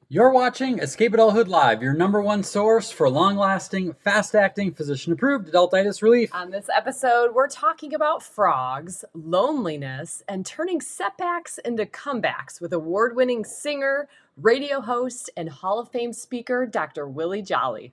You're watching Escape Adulthood Live, your number one source for long-lasting, fast-acting, physician-approved adultitis relief. On this episode, we're talking about frogs, loneliness, and turning setbacks into comebacks with award-winning singer, radio host, and Hall of Fame speaker, Dr. Willie Jolley.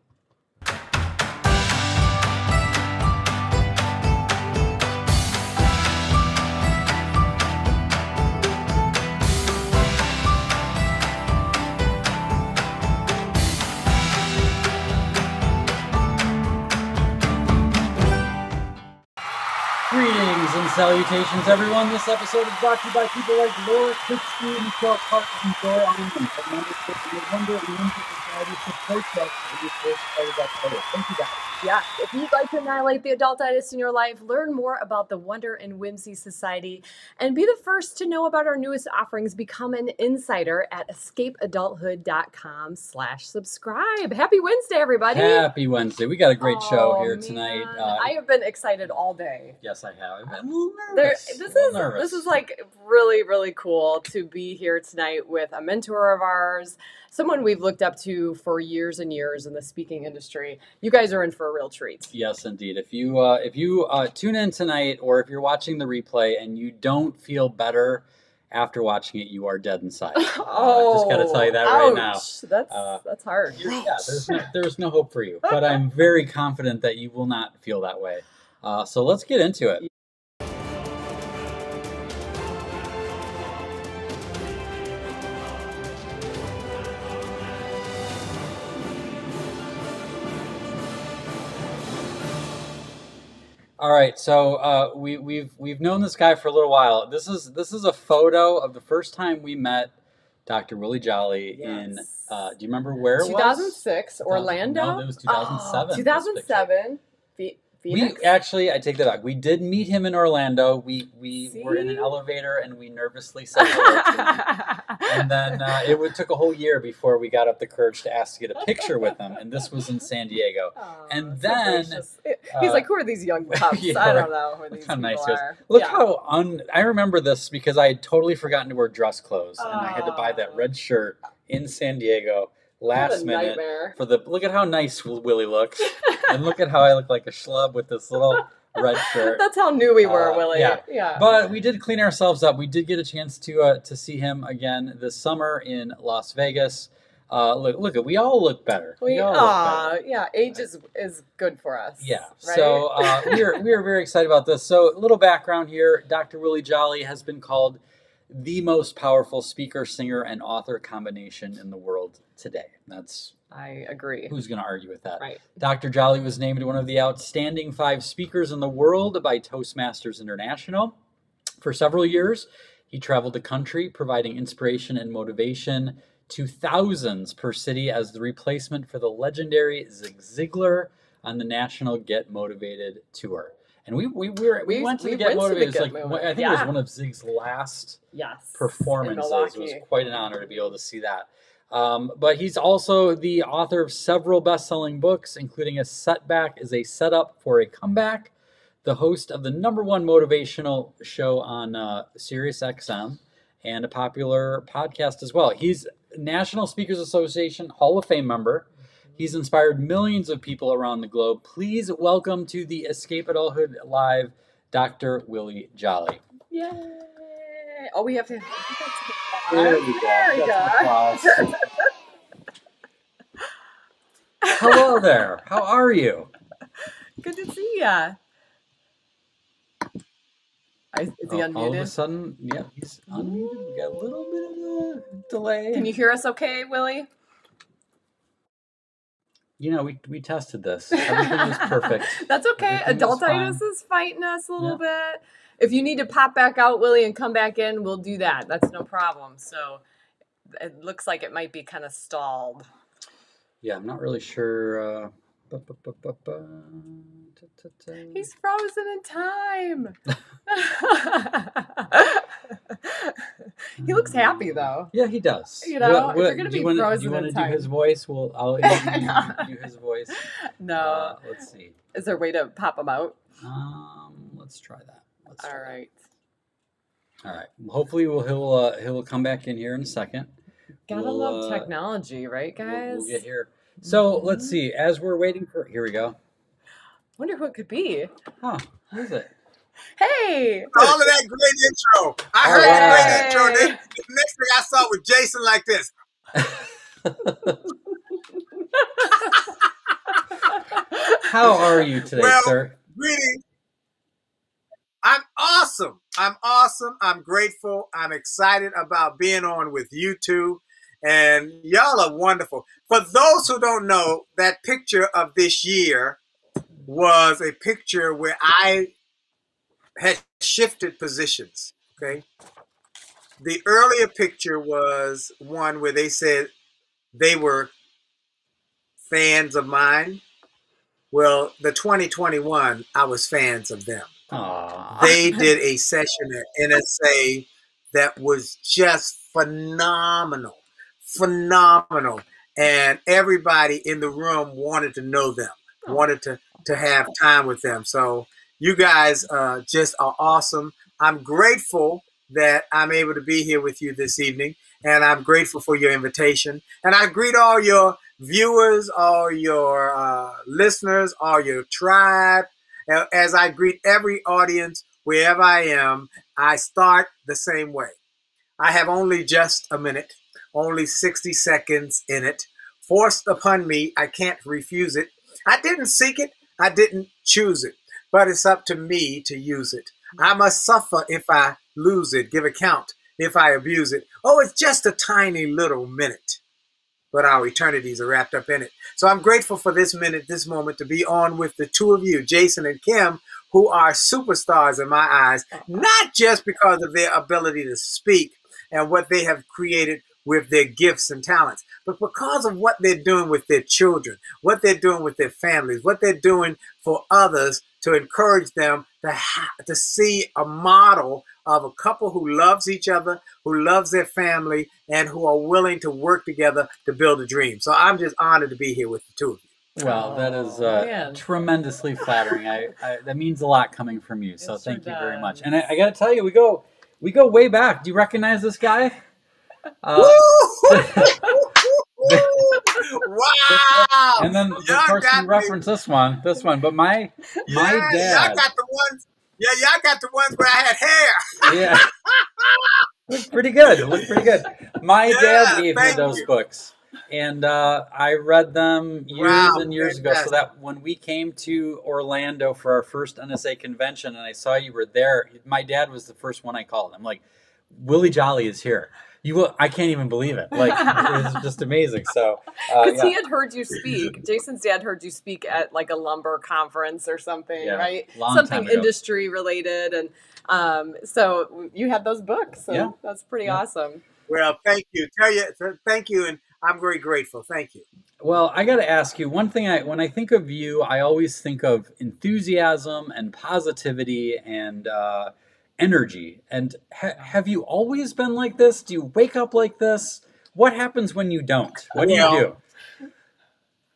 Greetings and salutations, everyone. This episode is brought to you by people like Laura Klitsky, Michelle Clark, and Joy Almond. Our membership in the Wonder and Whimsy Society supports us in this first part of that photo. Thank you, guys. Yeah, if you'd like to annihilate the adultitis in your life, learn more about the Wonder and Whimsy Society, and be the first to know about our newest offerings, become an insider at escapeadulthood.com/subscribe. Happy Wednesday, everybody. Happy Wednesday. We got a great show here tonight. I have been excited all day. Yes, I have. I'm a little nervous. This is like really, really cool to be here tonight with a mentor of ours, someone we've looked up to for years and years in the speaking industry. You guys are in for a real treat. Yes, indeed. If you tune in tonight, or if you're watching the replay and you don't feel better after watching it, you are dead inside. Just got to tell you that right now. That's hard. There's no hope for you, but I'm very confident that you will not feel that way. So let's get into it. All right, so we've known this guy for a little while. This is a photo of the first time we met Dr. Willie Jolley in. Do you remember where it was? 2006, Orlando. No, it was 2007. 2007. Phoenix? I take that back. We did meet him in Orlando. We were in an elevator and we nervously said hello to him. And then it took a whole year before we got up the courage to ask to get a picture with him. And this was in San Diego. And then he's like, "Who are these young pups? Yeah, I don't know who these people are." Look how I remember this because I had totally forgotten to wear dress clothes, and I had to buy that red shirt in San Diego. Last minute for look at how nice Willie looks, and look at how I look like a schlub with this little red shirt. That's how new we were, Willie. Yeah. But we did clean ourselves up. We did get a chance to see him again this summer in Las Vegas. Look, we all look better. Yeah, age is good for us. Yeah. Right? So we are very excited about this. So a little background here: Dr. Willie Jolley has been called the most powerful speaker, singer, and author combination in the world today. I agree. Who's going to argue with that? Right. Dr. Jolley was named one of the outstanding 5 speakers in the world by Toastmasters International. For several years, he traveled the country, providing inspiration and motivation to thousands per city as the replacement for the legendary Zig Ziglar on the national Get Motivated tour. And we went to the Get Motivated. I think it was one of Zig's last performances. It was quite an honor to be able to see that. But he's also the author of several best-selling books, including A Setback is a Setup for a Comeback, the host of the #1 motivational show on Sirius XM, and a popular podcast as well. He's National Speakers Association Hall of Fame member. He's inspired millions of people around the globe. Please welcome to the Escape Adulthood Live, Dr. Willie Jolley. Yay! Oh, we have to. There we go. Hello there. How are you? Good to see ya. Is he unmuted? All of a sudden, yeah, he's unmuted. We got a little bit of a delay. Can you hear us okay, Willie? You know, we tested this. Everything was perfect. That's okay. Adultitis is fighting us a little bit. If you need to pop back out, Willie, and come back in, we'll do that. That's no problem. So it looks like it might be kind of stalled. Yeah, I'm not really sure. He's frozen in time. He looks happy, though. Yeah, he does. You know, if you're going to be frozen in time. Do you want to do his voice? I'll do his voice. No. Let's see. Is there a way to pop him out? Let's try that. All right. All right. Hopefully he'll come back in here in a second. Gotta love technology, right, guys? We'll get here. So let's see. As we're waiting for, here we go. Wonder who it could be. Huh? What is it? Hey! All of that great intro. I heard the great intro. The next thing I saw was Jason like this. How are you today, sir? Greetings. I'm awesome. I'm grateful. I'm excited about being on with you two. And y'all are wonderful. For those who don't know, that picture of this year was a picture where I had shifted positions. Okay. The earlier picture was one where they said they were fans of mine. Well, the 2021, I was fans of them. Aww. They did a session at NSA that was just phenomenal. And everybody in the room wanted to know them, wanted to have time with them. So you guys just are awesome. I'm grateful that I'm able to be here with you this evening, and I'm grateful for your invitation. And I greet all your viewers, all your listeners, all your tribe. As I greet every audience wherever I am, I start the same way. I have only just a minute, only 60 seconds in it. Forced upon me, I can't refuse it. I didn't seek it, I didn't choose it, but it's up to me to use it. I must suffer if I lose it, give account if I abuse it. Oh, it's just a tiny little minute, but our eternities are wrapped up in it. So I'm grateful for this minute, this moment, to be on with the two of you, Jason and Kim, who are superstars in my eyes, not just because of their ability to speak and what they have created with their gifts and talents, but because of what they're doing with their children, what they're doing with their families, what they're doing for others to encourage them to see a model of a couple who loves each other, who loves their family, and who are willing to work together to build a dream. So I'm just honored to be here with the two of you. Well, that is tremendously flattering. That means a lot coming from you. So thank you very much. And I got to tell you, we go way back. Do you recognize this guy? Wow! And then of course you reference this one. But my dad. Y'all got the ones. Yeah, y'all got the ones where I had hair. Yeah. Looked pretty good. My dad gave me those books. And I read them years and years ago, so that when we came to Orlando for our first NSA convention and I saw you were there, my dad was the first one I called. I'm like, Willie Jolley is here. I can't even believe it. Like, it was just amazing. So, because he had heard you speak. Jason's dad heard you speak at like a lumber conference or something, right? Something industry related, and so you had those books. So that's pretty awesome. Well, thank you. Thank you, and I'm very grateful. Thank you. Well, I got to ask you one thing. When I think of you, I always think of enthusiasm and positivity and energy. And have you always been like this? Do you wake up like this? What happens when you don't? What do you do?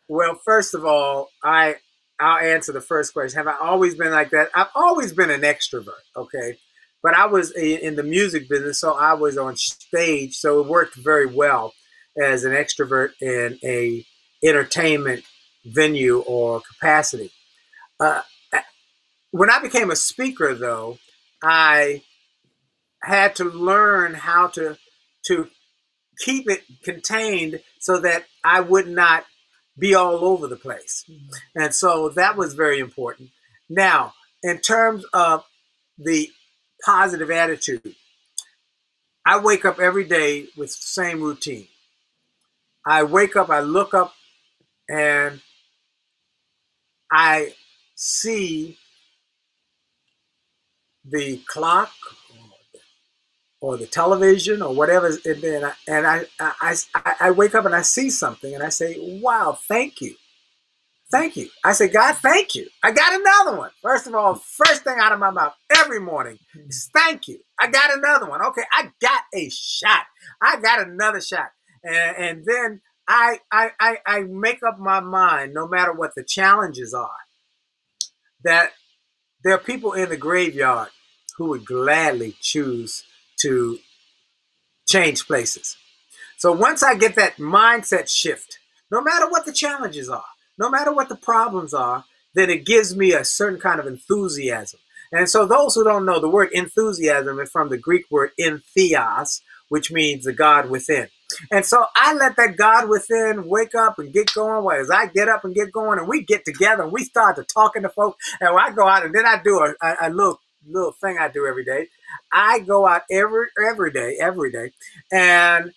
Well, first of all, I'll answer the first question. Have I always been like that? I've always been an extrovert, okay? But I was in the music business, so I was on stage, so it worked very well as an extrovert in a entertainment venue or capacity. When I became a speaker, though, I had to learn how to keep it contained so that I would not be all over the place. And so that was very important. Now, in terms of the positive attitude, I wake up every day with the same routine. I wake up, I look up, and I see the clock or the television or whatever, and I wake up and I see something and I say, wow, thank you. Thank you. I say, God, thank you. I got another one. First of all, first thing out of my mouth every morning is thank you. I got another one. Okay, I got a shot. I got another shot. And then I make up my mind, no matter what the challenges are, that there are people in the graveyard who would gladly choose to change places. So once I get that mindset shift, no matter what the challenges are, no matter what the problems are, then it gives me a certain kind of enthusiasm. And so those who don't know, the word enthusiasm is from the Greek word entheos, which means the God within. And so I let that God within wake up and get going. Well, as I get up and get going, and we get together and we start to talking to folks, and I go out and then I do a little thing I do every day. I go out every day, and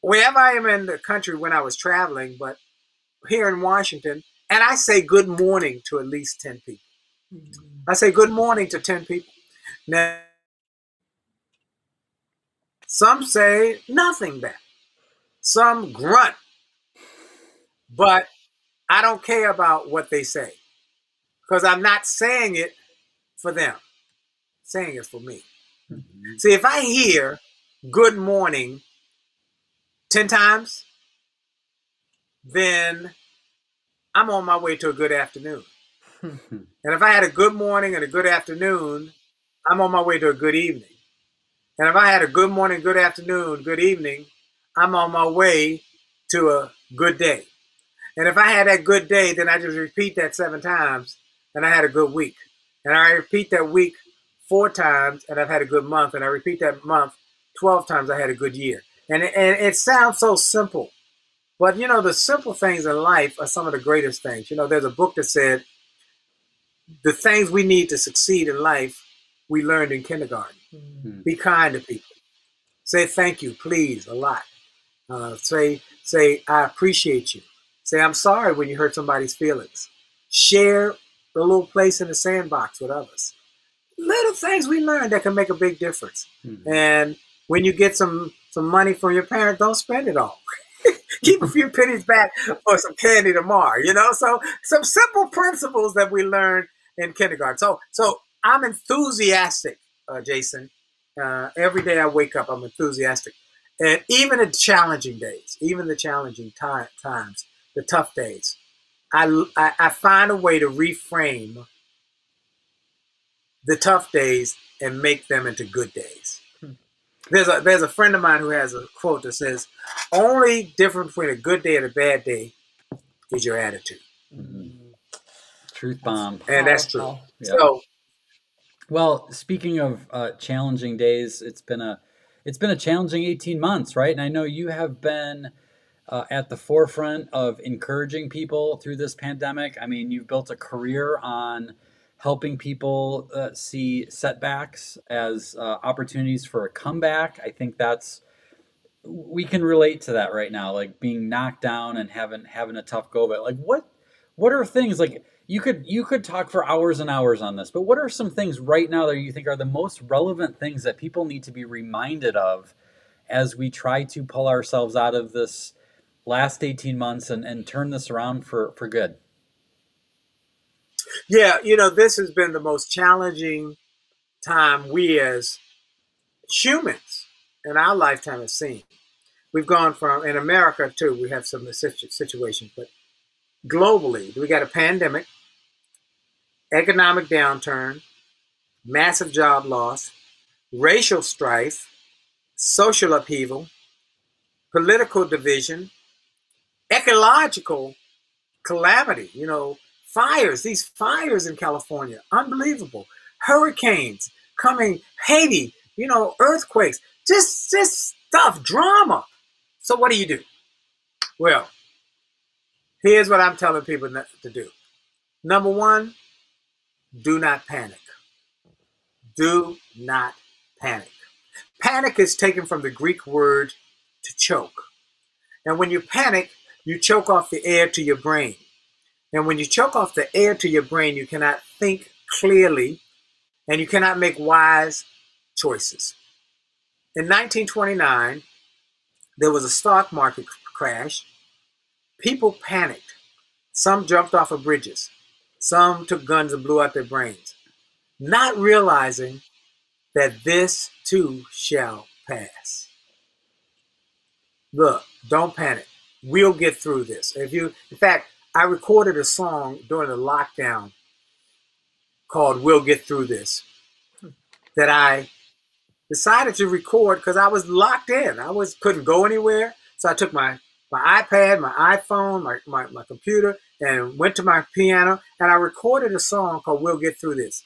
wherever I am in the country when I was traveling, but here in Washington, and I say good morning to at least 10 people. I say good morning to 10 people. Now, some say nothing back. Some grunt. But I don't care about what they say, because I'm not saying it for them. I'm saying it for me. Mm-hmm. See, if I hear good morning 10 times, then I'm on my way to a good afternoon. And if I had a good morning and a good afternoon, I'm on my way to a good evening. And if I had a good morning, good afternoon, good evening, I'm on my way to a good day. And if I had that good day, then I just repeat that 7 times, and I had a good week. And I repeat that week 4 times, and I've had a good month. And I repeat that month 12 times, I had a good year. And it sounds so simple. But, you know, the simple things in life are some of the greatest things. You know, there's a book that said, the things we need to succeed in life, we learned in kindergarten. Mm-hmm. Be kind to people. Say thank you, please, a lot. Say, I appreciate you. Say, I'm sorry when you hurt somebody's feelings. Share the little place in the sandbox with others. Little things we learn that can make a big difference. Mm-hmm. And when you get some money from your parents, don't spend it all. Keep a few pennies back for some candy tomorrow, you know? So some simple principles that we learn in kindergarten. So I'm enthusiastic, Jason. Every day I wake up, I'm enthusiastic. And even in challenging days, even the challenging times, the tough days, I find a way to reframe the tough days and make them into good days. There's a friend of mine who has a quote that says, only difference between a good day and a bad day is your attitude. Mm-hmm. Truth bomb. And that's true. Yep. So, well, speaking of challenging days, it's been a challenging 18 months, right? And I know you have been at the forefront of encouraging people through this pandemic. I mean, you've built a career on helping people see setbacks as opportunities for a comeback. I think we can relate to that right now, like being knocked down and having a tough go of it. Like what are things, like you could talk for hours and hours on this, but what are some things right now that you think are the most relevant things that people need to be reminded of as we try to pull ourselves out of this last 18 months and turn this around for good? Yeah, you know, this has been the most challenging time we as humans in our lifetime have seen. We've gone from, in America too, we have some situations, but globally, we got a pandemic, economic downturn, massive job loss, racial strife, social upheaval, political division, ecological calamity, you know, fires, these fires in California, unbelievable. Hurricanes coming, Haiti, you know, earthquakes, just stuff, drama. So what do? Well, here's what I'm telling people to do. Number one, do not panic. Do not panic. Panic is taken from the Greek word to choke. And when you panic, you choke off the air to your brain. And when you choke off the air to your brain, you cannot think clearly and you cannot make wise choices. In 1929, there was a stock market crash. People panicked. Some jumped off of bridges. Some took guns and blew out their brains, not realizing that this too shall pass. Look, don't panic. We'll get through this. In fact, I recorded a song during the lockdown called We'll Get Through This that I decided to record because I was locked in. Couldn't go anywhere. So I took my iPad, my iPhone, my computer, and went to my piano, and I recorded a song called We'll Get Through This.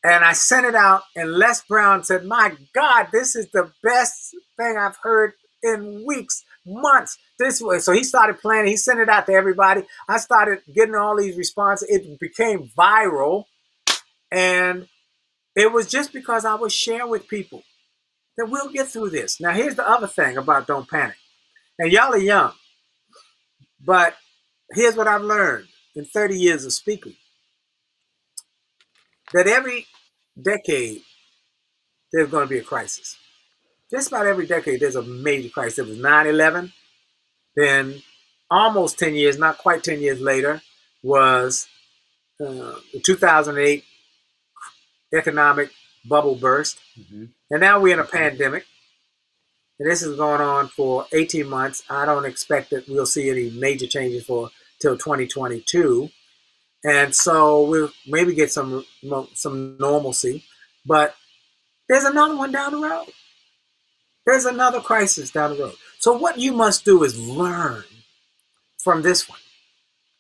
And I sent it out, and Les Brown said, my God, this is the best thing I've heard in weeks, months. This way. So he started playing. He sent it out to everybody. I started getting all these responses. It became viral. And it was just because I was sharing with people that we'll get through this. Now, here's the other thing about Don't Panic. And y'all are young, but here's what I've learned in 30 years of speaking. That every decade, there's going to be a crisis. Just about every decade, there's a major crisis. There was 9/11. Then almost 10 years, not quite 10 years later, was the 2008 economic bubble burst. Mm-hmm. And now we're in a pandemic. And this is going on for 18 months. I don't expect that we'll see any major changes till 2022. And so we'll maybe get some normalcy. But there's another one down the road. There's another crisis down the road. So what you must do is learn from this one.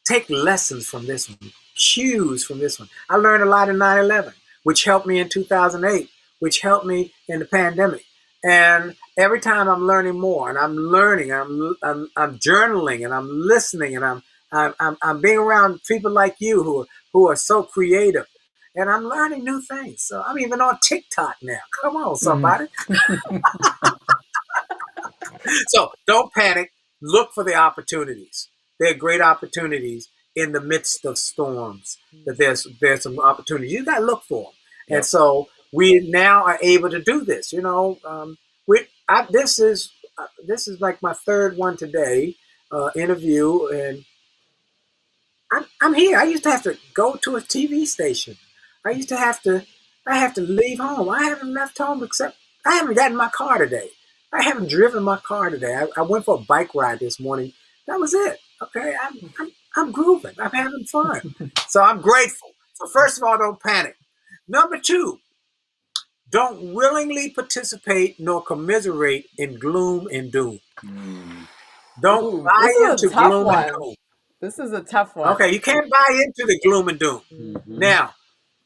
Take lessons from this one. Cues from this one. I learned a lot in 9/11, which helped me in 2008, which helped me in the pandemic. And every time I'm learning more, and I'm learning, I'm journaling, and I'm listening, and I'm being around people like you who are so creative, and I'm learning new things. So I'm even on TikTok now. Come on, somebody. So don't panic. Look for the opportunities. There are great opportunities in the midst of storms. That there's some opportunities. You got to look for them. Yep. And so we now are able to do this. You know, this is like my third one today interview, and I'm here. I used to have to go to a TV station. I have to leave home. I haven't left home except I haven't gotten my car today. I haven't driven my car today. I went for a bike ride this morning. That was it. Okay, I'm grooving. I'm having fun. So I'm grateful. So first of all, don't panic. Number 2, don't willingly participate nor commiserate in gloom and doom. Don't buy into gloom and doom. This is a tough one. Okay, you can't buy into the gloom and doom. Mm-hmm. Now,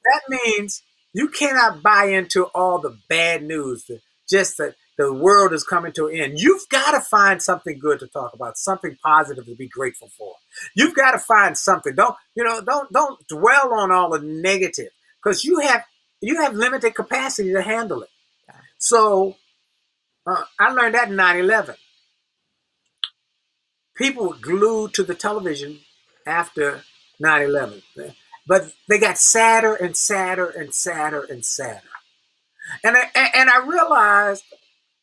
that means you cannot buy into all the bad news, just that the world is coming to an end. You've got to find something good to talk about, something positive to be grateful for. You've got to find something. Don't dwell on all the negative, because you have limited capacity to handle it. So I learned that in 9/11. People were glued to the television after 9/11, but they got sadder and sadder and sadder and sadder. And I realized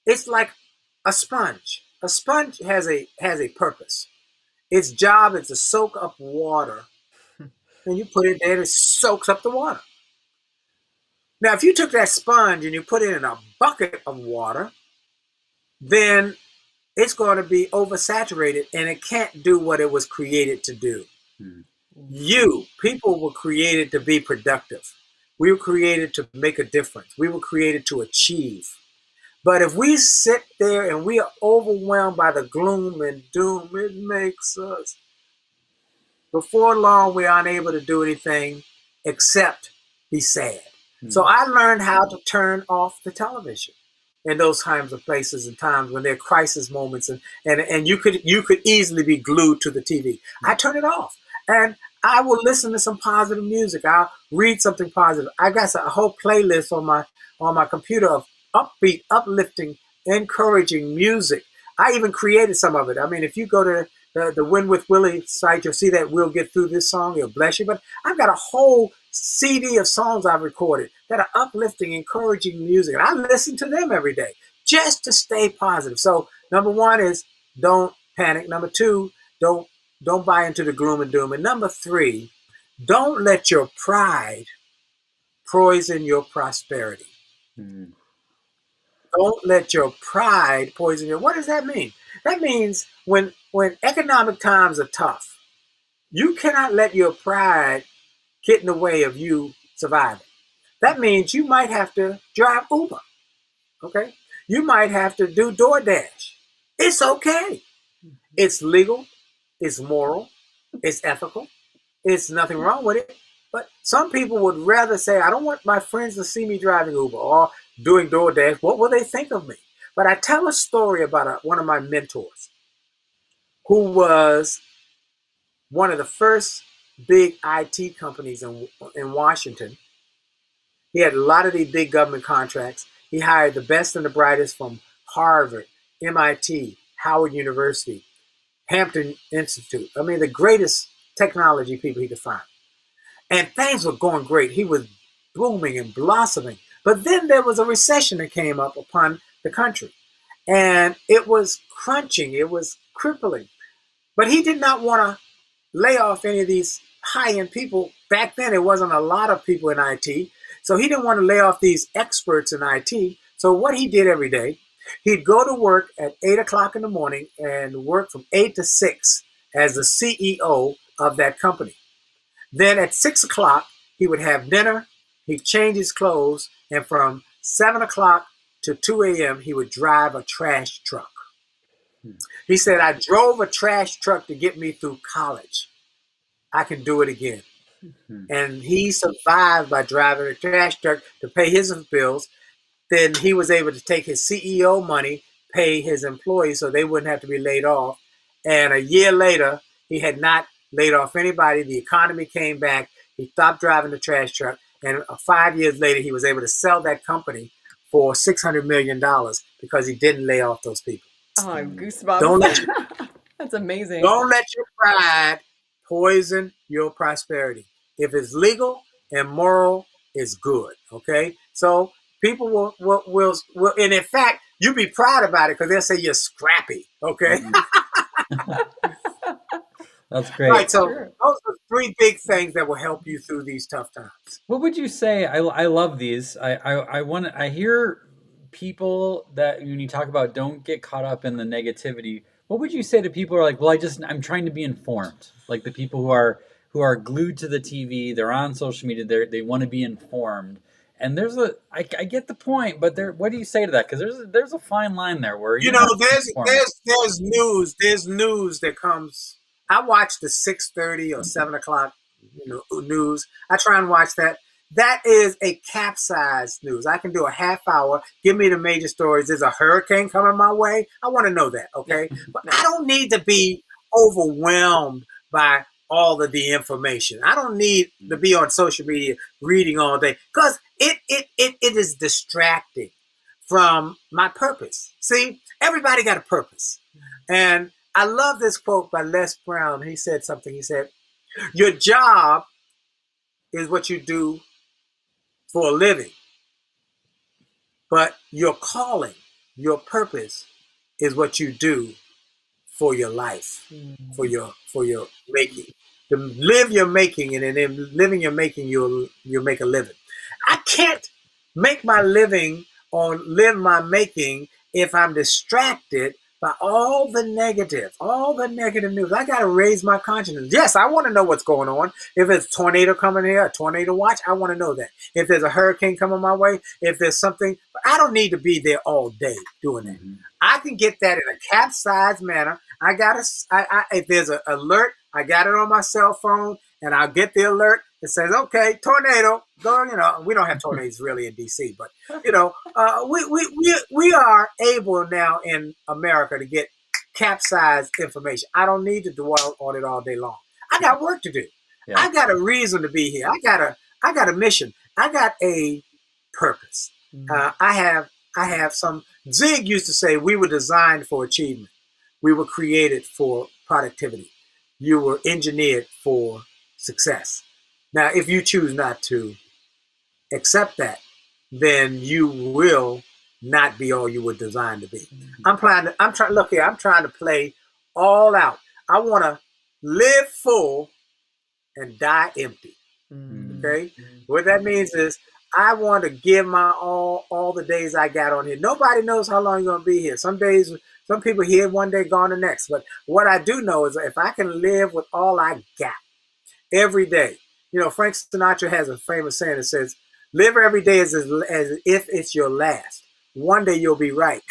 it's like a sponge. A sponge has a purpose. Its job is to soak up water, and you put it there and it soaks up the water. Now, if you took that sponge and you put it in a bucket of water, then it's going to be oversaturated and it can't do what it was created to do. People were created to be productive. We were created to make a difference. We were created to achieve. But if we sit there and we are overwhelmed by the gloom and doom, it makes us, before long, we aren't able to do anything except be sad. So I learned how to turn off the television in those kinds of places and times when there are crisis moments, and you could easily be glued to the TV. I turn it off, and I will listen to some positive music. I'll read something positive. I got a whole playlist on my computer of upbeat, uplifting, encouraging music. I even created some of it. I mean, if you go to the Win with Willie site, you'll see that We'll Get Through This song. It'll bless you. But I've got a whole CD of songs I've recorded that are uplifting, encouraging music. And I listen to them every day just to stay positive. So number 1 is don't panic. Number 2, don't buy into the gloom and doom. And number 3, don't let your pride poison your prosperity. Don't let your pride poison your. What does that mean? That means when economic times are tough, you cannot let your pride get in the way of you surviving. That means you might have to drive Uber. Okay. You might have to do DoorDash. It's okay. It's legal. It's moral. It's ethical. It's nothing wrong with it. But some people would rather say, I don't want my friends to see me driving Uber or doing DoorDash. What will they think of me? But I tell a story about one of my mentors who was one of the first big IT companies in Washington. He had a lot of these big government contracts. He hired the best and the brightest from Harvard, MIT, Howard University, Hampton Institute. I mean, the greatest technology people he could find. And things were going great. He was booming and blossoming. But then there was a recession that came up upon the country. And it was crunching. It was crippling. But he did not want to lay off any of these high-end people. Back then, there wasn't a lot of people in IT. So he didn't want to lay off these experts in IT. So what he did every day, he'd go to work at 8 o'clock in the morning and work from 8 to 6 as the CEO of that company. Then at 6 o'clock, he would have dinner, he'd change his clothes, and from 7 o'clock to 2 a.m., he would drive a trash truck. He said, I drove a trash truck to get me through college. I can do it again. And he survived by driving a trash truck to pay his bills. Then he was able to take his CEO money, pay his employees so they wouldn't have to be laid off. And a year later, he had not laid off anybody. The economy came back. He stopped driving the trash truck. And 5 years later, he was able to sell that company for $600 million because he didn't lay off those people. Oh, goosebumps. Don't let That's amazing. Don't let your pride poison your prosperity. If it's legal and moral, it's good. Okay? So people will and in fact, you be proud about it because they'll say you're scrappy. Okay? That's great. Right, so those are 3 big things that will help you through these tough times. What would you say? I love these. I hear people that when you talk about don't get caught up in the negativity. What would you say to people who are like, well, I'm trying to be informed, like the people who are glued to the TV, they're on social media, they want to be informed. And I get the point, but what do you say to that? Because there's a fine line there where there's news that comes. I watch the 6:30 or 7 o'clock news. I try and watch that. That is a capsized news. I can do a half hour. Give me the major stories. There's a hurricane coming my way. I want to know that, okay? But I don't need to be overwhelmed by all of the information. I don't need to be on social media reading all day because it is distracting from my purpose. See, everybody got a purpose. And I love this quote by Les Brown. He said something. He said, your job is what you do for a living, but your calling, your purpose is what you do for your life, for your making. To live your making, and in living your making, you'll make a living. I can't make my living or live my making if I'm distracted by all the negative news. I got to raise my consciousness. Yes, I want to know what's going on. If it's a tornado coming here, a tornado watch, I want to know that. If there's a hurricane coming my way, if there's something, I don't need to be there all day doing that. I can get that in a capsized manner. If there's an alert, I got it on my cell phone, and I'll get the alert. It says, okay, tornado. Go, we don't have tornadoes really in D.C., but, we are able now in America to get capsized information. I don't need to dwell on it all day long. I got work to do. Yeah. I got a reason to be here. I got a mission. I got a purpose. I have some. Zig used to say we were designed for achievement. We were created for productivity. You were engineered for success. Now, if you choose not to accept that, then you will not be all you were designed to be. I'm trying to play all out. I want to live full and die empty. Okay? What that means is I want to give my all the days I got on here. Nobody knows how long you're going to be here. Some days, some people here one day, gone the next. But what I do know is if I can live with all I got every day. Frank Sinatra has a famous saying that says, live every day as if it's your last. one day you'll be right.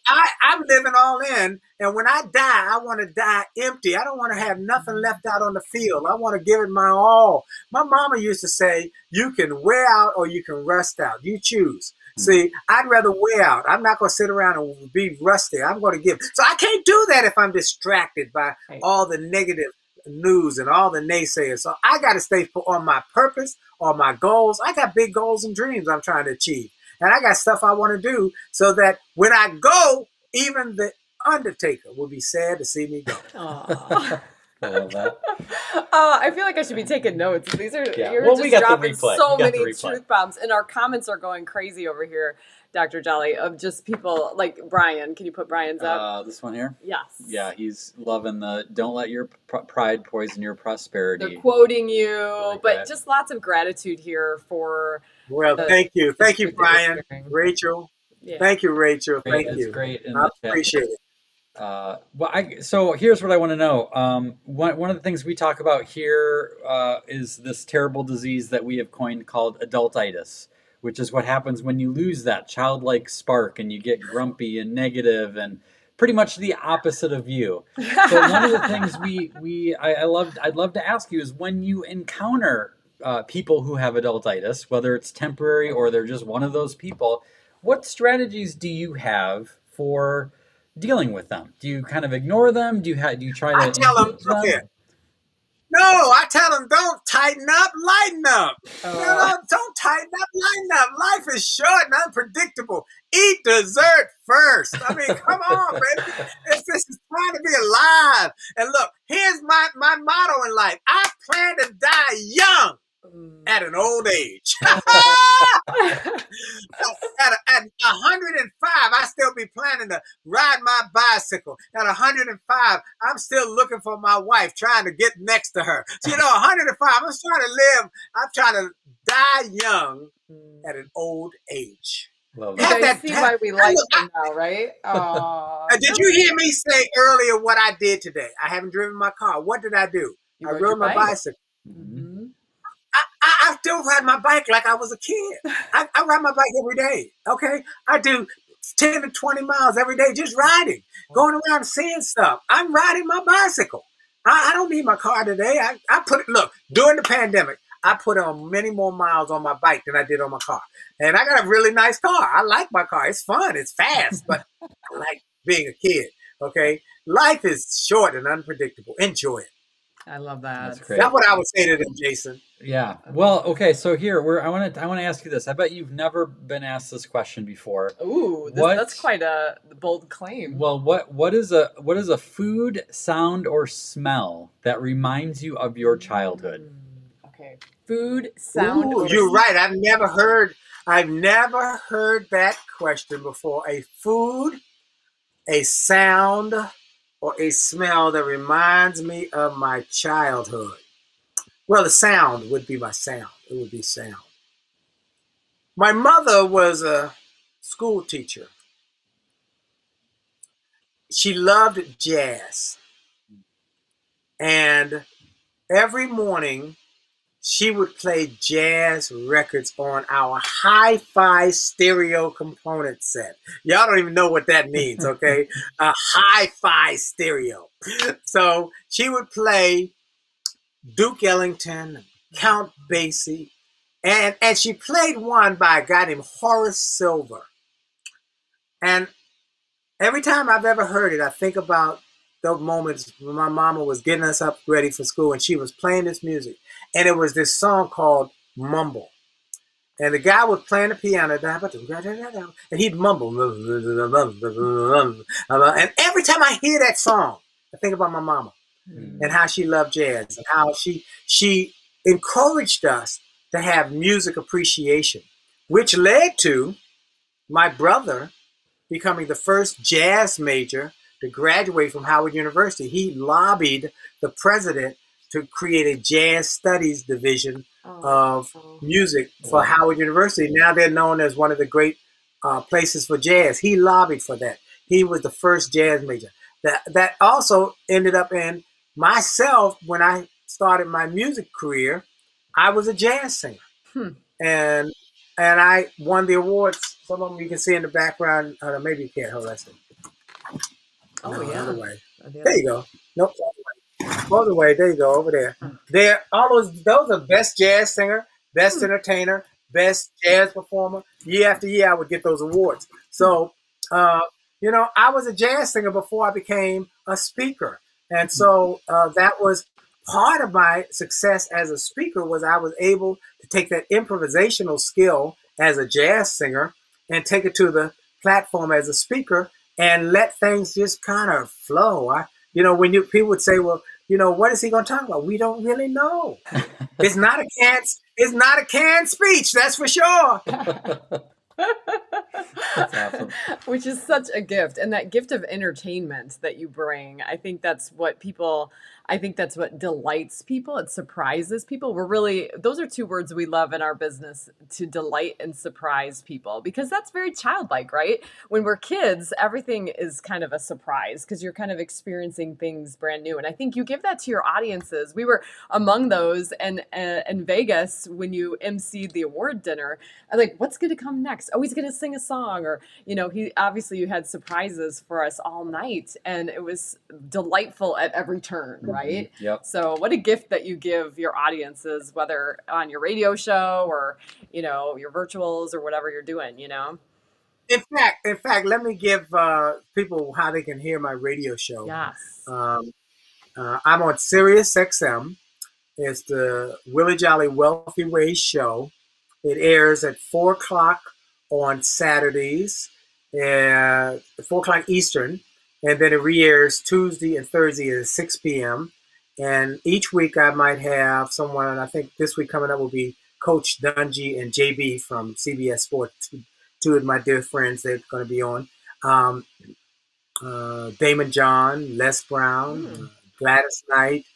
I'm living all in. And when I die, I want to die empty. I don't want to have nothing left out on the field. I want to give it my all. My mama used to say, you can wear out or you can rust out. You choose. See, I'd rather wear out. I'm not going to sit around and be rusty. I'm going to give. So I can't do that if I'm distracted by all the negative news and all the naysayers. So I got to stay on my purpose, on my goals. I got big goals and dreams I'm trying to achieve. And I got stuff I want to do so that when I go, even the Undertaker will be sad to see me go. I love that. I feel like I should be taking notes. These are you're well, just dropping so many truth bombs, and our comments are going crazy over here, Dr. Jolley, of just people like Brian. Can you put Brian's up? This one here? Yes. Yeah, he's loving the don't let your pride poison your prosperity. They're quoting you, like but that. just lots of gratitude here for. Well, thank you. Thank you, Brian. Rachel. Yeah. Thank you, Rachel. Great, Thank it's you. great. I appreciate it. So here's what I want to know. One of the things we talk about here is this terrible disease that we have coined called adultitis, which is what happens when you lose that childlike spark and you get grumpy and negative and pretty much the opposite of you. So one of the things I'd love to ask you is when you encounter people who have adultitis, whether it's temporary or they're just one of those people, what strategies do you have for dealing with them? Do you kind of ignore them? Do you try to? I tell them, look here. No, I tell them, don't tighten up, lighten up. Don't tighten up, lighten up. Life is short and unpredictable. Eat dessert first. I mean, come on, baby. This is trying to be alive. And look, here's my motto in life. I plan to die young. At an old age. At 105, I still be planning to ride my bicycle. At 105, I'm still looking for my wife, trying to get next to her. So, 105, I'm trying to live. I'm trying to die young at an old age. You guys see why we like them now, right? Did you hear me say earlier what I did today? I haven't driven my car. What did I do? I rode my bicycle. Mm-hmm. I still ride my bike like I was a kid. I ride my bike every day, okay? I do 10 to 20 miles every day just riding, going around seeing stuff. I'm riding my bicycle. I don't need my car today. Look, during the pandemic, I put on many more miles on my bike than I did on my car. And I got a really nice car. I like my car. It's fun. It's fast, but I like being a kid, okay? Life is short and unpredictable. Enjoy it. I love that. That's great. That's what I would say to them, Jason. Yeah. Well, okay. So here, I want to ask you this. I bet you've never been asked this question before. Ooh, that's quite a bold claim. Well, what is a food, sound, or smell that reminds you of your childhood? Okay. Food, sound. Ooh, you're right. I've never heard that question before. A food, a sound, or a smell that reminds me of my childhood. Well, the sound would be my sound. It would be sound. My mother was a school teacher. She loved jazz. And every morning, she would play jazz records on our hi-fi stereo component set. Y'all don't even know what that means, okay? A hi-fi stereo. So she would play Duke Ellington, Count Basie, and she played one by a guy named Horace Silver. And every time I've ever heard it, I think about those moments when my mama was getting us up ready for school and she was playing this music. And it was this song called Mumble. And the guy was playing the piano, and he'd mumble. And every time I hear that song, I think about my mama and how she loved jazz and how she encouraged us to have music appreciation, which led to my brother becoming the first jazz major to graduate from Howard University. He lobbied the president to create a jazz studies division of music for Howard University. Now they're known as one of the great places for jazz. He lobbied for that. He was the first jazz major. That also ended up in myself. When I started my music career, I was a jazz singer. and I won the awards. Some of them you can see in the background. Maybe you can't. Hold on. Oh, no, yeah. Other way. There you go. Nope. Other way. There you go. Over there. Huh. There. Those are best jazz singer, best entertainer, best jazz performer. Year after year, I would get those awards. So, I was a jazz singer before I became a speaker, and so that was part of my success as a speaker. Was I was able to take that improvisational skill as a jazz singer and take it to the platform as a speaker and let things just kind of flow. When people would say, well, what is he going to talk about? We don't really know. It's not a canned speech, that's for sure. That's awesome. Which is such a gift. And that gift of entertainment that you bring, I think that's what delights people. It surprises people. Those are two words we love in our business, to delight and surprise people, because that's very childlike, right? When we're kids, everything is kind of a surprise because you're kind of experiencing things brand new. And I think you give that to your audiences. We were among those, and in Vegas, when you emceed the award dinner, I'm like, what's going to come next? Oh, he's going to sing a song, or, you had surprises for us all night, and it was delightful at every turn, right? Yep. So what a gift that you give your audiences, whether on your radio show or, your virtuals or whatever you're doing, In fact, let me give people how they can hear my radio show. Yes. I'm on Sirius XM. It's the Willie Jolley Wealthy Ways show. It airs at 4 o'clock on Saturdays, 4 o'clock Eastern, and then it re-airs Tuesday and Thursday at 6 p.m. And each week I might have someone, I think this week coming up will be Coach Dungy and JB from CBS Sports, two of my dear friends that are going to be on. Damon John, Les Brown, Gladys Knight,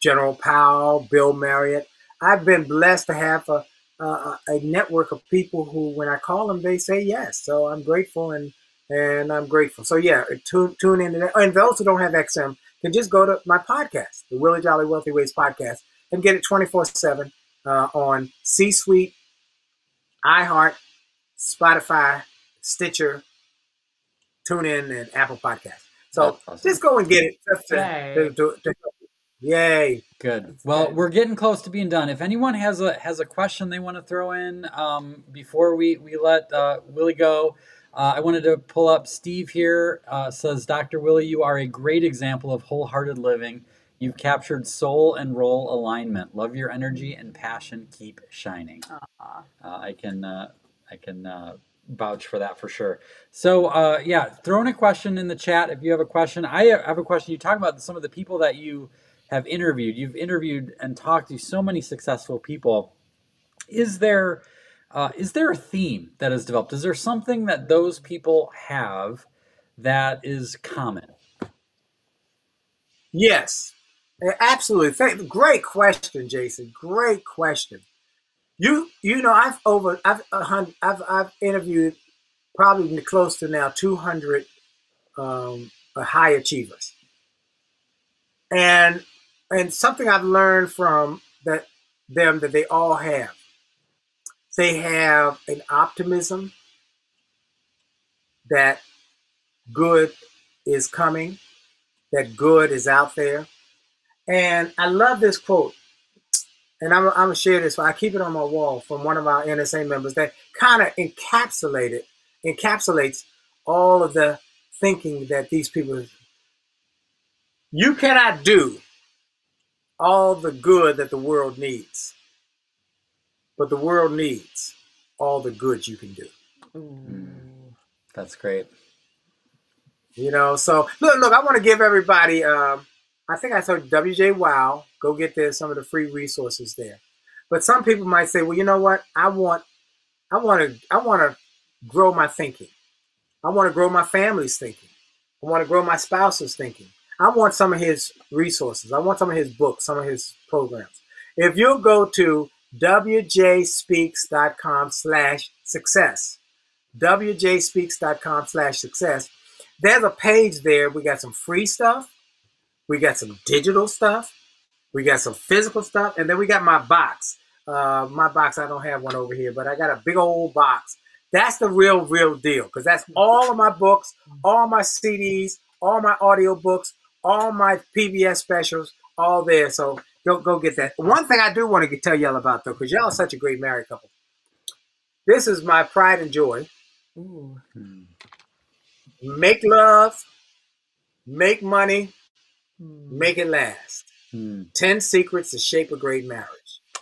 General Powell, Bill Marriott. I've been blessed to have a network of people who, when I call them, they say yes. So I'm grateful, and I'm grateful. So yeah, tune in to that. And those who don't have XM can just go to my podcast, the Willie Jolley Wealthy Ways podcast, and get it 24/7 on C-Suite, iHeart, Spotify, Stitcher, TuneIn, and Apple Podcasts. So awesome. Just go and get it. Yay. Good. Well, we're getting close to being done. If anyone has a question they want to throw in before we let Willie go, I wanted to pull up Steve here. Says, Dr. Willie, you are a great example of wholehearted living. You've captured soul and role alignment. Love your energy and passion. Keep shining. I can vouch for that for sure. So throw in a question in the chat if you have a question. I have a question. You talk about some of the people that you have interviewed. You've interviewed and talked to so many successful people. Is there a theme that has developed? Is there something that those people have that is common? Yes, absolutely. Great question, Jason. Great question. I've interviewed probably close to now 200 high achievers, and something I've learned from them that they all have. They have an optimism that good is coming, that good is out there. And I love this quote, and I'm going to share this. I keep it on my wall from one of our NSA members that kind of encapsulates all of the thinking that these people. You cannot do all the good that the world needs, but the world needs all the good you can do. That's great. So look, I want to give everybody, I think I told WJ Wow, go get some of the free resources there. But some people might say, well, you know what? I want to grow my thinking. I want to grow my family's thinking. I want to grow my spouse's thinking. I want some of his resources. I want some of his books, some of his programs. If you go to wjspeaks.com/success, wjspeaks.com/success, there's a page there. We got some free stuff. We got some digital stuff. We got some physical stuff. And then we got my box. My box, I don't have one over here, but I got a big old box. That's the real deal, because that's all of my books, all my CDs, all my audio books, all my PBS specials, all there. So go get that. One thing I do want to tell y'all about, though, because y'all are such a great married couple. This is my pride and joy. Ooh. Make love, make money, make it last. 10 Secrets to Shape a Great Marriage.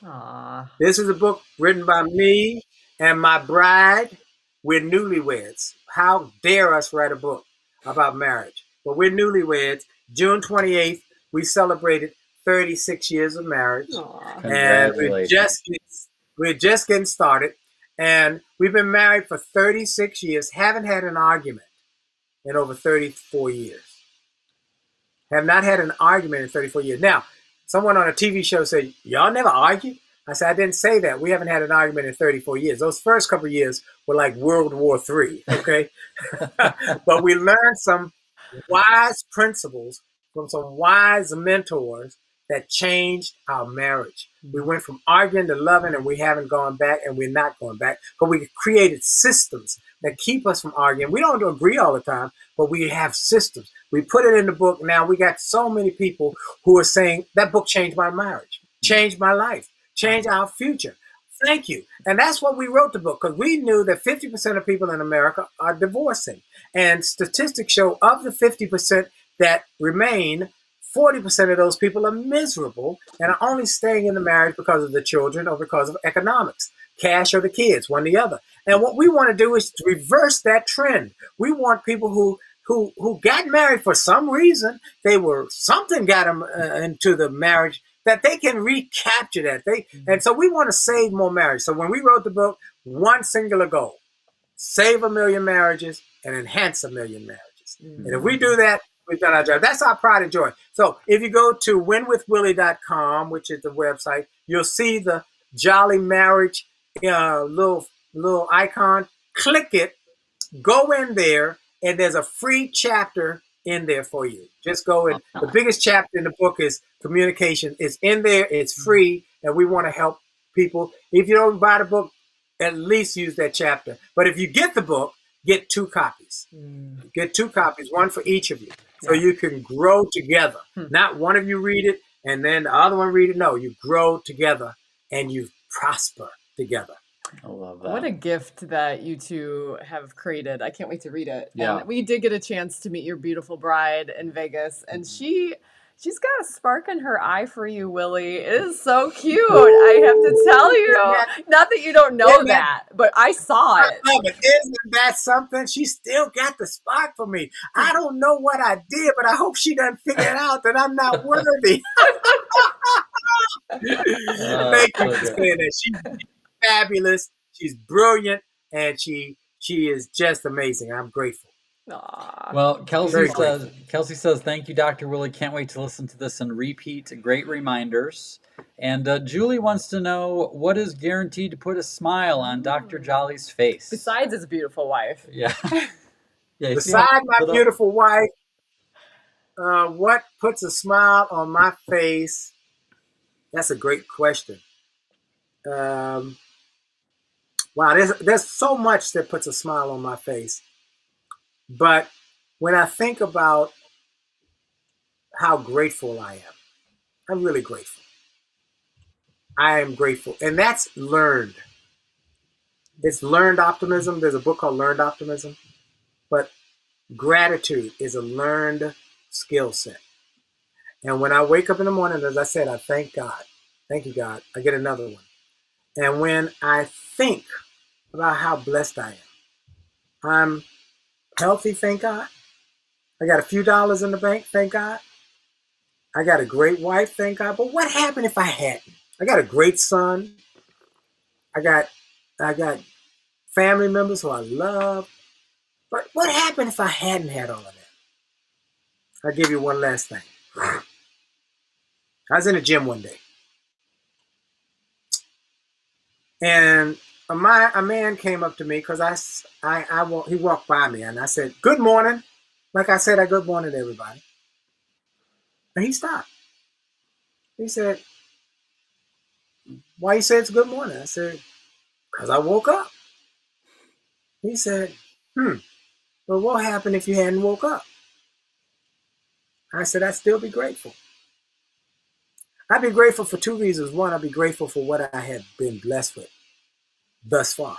Aww. This is a book written by me and my bride. We're newlyweds. How dare us write a book about marriage? But we're newlyweds. June 28th, we celebrated 36 years of marriage. And we're just getting started. And we've been married for 36 years, haven't had an argument in over 34 years. Have not had an argument in 34 years. Now, someone on a TV show said, y'all never argue? I said, I didn't say that. We haven't had an argument in 34 years. Those first couple of years were like World War III, okay? But we learned some wise principles from some wise mentors that changed our marriage. We went from arguing to loving, and we haven't gone back, and we're not going back. But we created systems that keep us from arguing. We don't agree all the time, but we have systems. We put it in the book. Now we got so many people who are saying, that book changed my marriage, changed my life, changed our future. Thank you. And that's what we wrote the book, because we knew that 50% of people in America are divorcing. And statistics show of the 50% that remain, 40% of those people are miserable and are only staying in the marriage because of the children or because of economics, cash or the kids, one or the other. And what we want to do is to reverse that trend. We want people who got married for some reason, something got them into the marriage, that they can recapture that. And so we want to save more marriage. So when we wrote the book, one singular goal: save 1 million marriages and enhance 1 million marriages. And if we do that, we've done our job. That's our pride and joy. So if you go to winwithwillie.com, which is the website, you'll see the Jolly Marriage little icon. Click it, go in there, and there's a free chapter in there for you. Just go in. The biggest chapter in the book is communication. It's in there. It's free, and we want to help people. If you don't buy the book, at least use that chapter. But if you get the book, get 2 copies. Get 2 copies, one for each of you, so you can grow together. Not one of you read it and then the other one read it. No, you grow together and you prosper together. I love that. What a gift that you two have created. I can't wait to read it. Yeah. And we did get a chance to meet your beautiful bride in Vegas, and she's got a spark in her eye for you, Willie. It is so cute. I have to tell you. Not that you don't know that, but I saw it. I love it. Isn't that something? She still got the spark for me. I don't know what I did, but I hope she doesn't figure out that I'm not worthy. Thank you for saying that. She's fabulous. She's brilliant, and she is just amazing. I'm grateful. Aww. Well, Kelsey says, thank you, Dr. Willie. Can't wait to listen to this and repeat. Great reminders. And Julie wants to know, what is guaranteed to put a smile on Dr. Jolley's face? Besides his beautiful wife. Yeah. Besides my beautiful wife, what puts a smile on my face? That's a great question. Wow, there's so much that puts a smile on my face. But when I think about how grateful I am, I'm really grateful. I am grateful. And that's learned. It's learned optimism. There's a book called Learned Optimism. But gratitude is a learned skill set. And when I wake up in the morning, as I said, I thank God. Thank you, God. I get another one. And when I think about how blessed I am, I'm healthy, thank God. I got a few dollars in the bank, thank God. I got a great wife, thank God. But what happened if I hadn't? I got a great son. I got family members who I love. But what happened if I hadn't had all of that? I'll give you one last thing. I was in the gym one day, and a man came up to me because he walked by me, and I said, "Good morning." Like I said, good morning to everybody. And he stopped. He said, why you say it's good morning? I said, because I woke up. He said, well, what happened if you hadn't woke up? I said, I'd still be grateful. I'd be grateful for two reasons. One, I'd be grateful for what I had been blessed with thus far.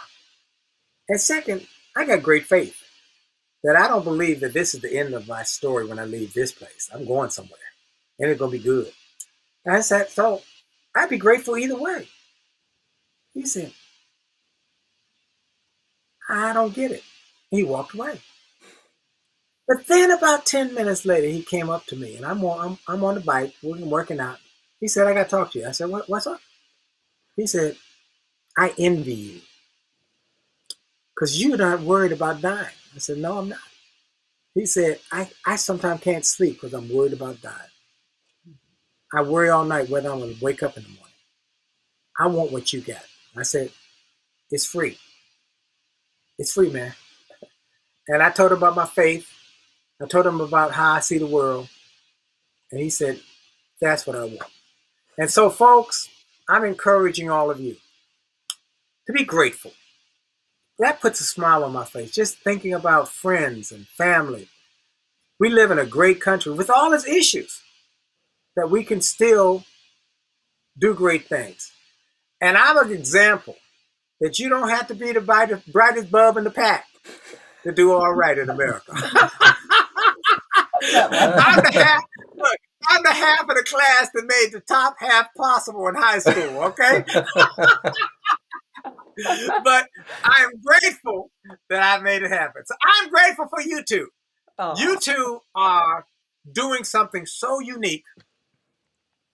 And second, I got great faith that I don't believe that this is the end of my story when I leave this place. I'm going somewhere, and it's going to be good. And I said, so I'd be grateful either way. He said, I don't get it. He walked away. But then about 10 minutes later, he came up to me, and I'm on the bike, we're working out. He said, I got to talk to you. I said, what's up? He said, I envy you because you're not worried about dying. I said, no, I'm not. He said, I sometimes can't sleep because I'm worried about dying. I worry all night whether I'm going to wake up in the morning. I want what you got. I said, it's free. It's free, man. And I told him about my faith. I told him about how I see the world. And he said, that's what I want. And so, folks, I'm encouraging all of you to be grateful. That puts a smile on my face, just thinking about friends and family. We live in a great country with all its issues that we can still do great things. And I'm an example that you don't have to be the brightest bulb in the pack to do all right in America. I'm the half of the class that made the top half possible in high school, okay? But I am grateful that I made it happen. So I'm grateful for you two. Oh. You two are doing something so unique,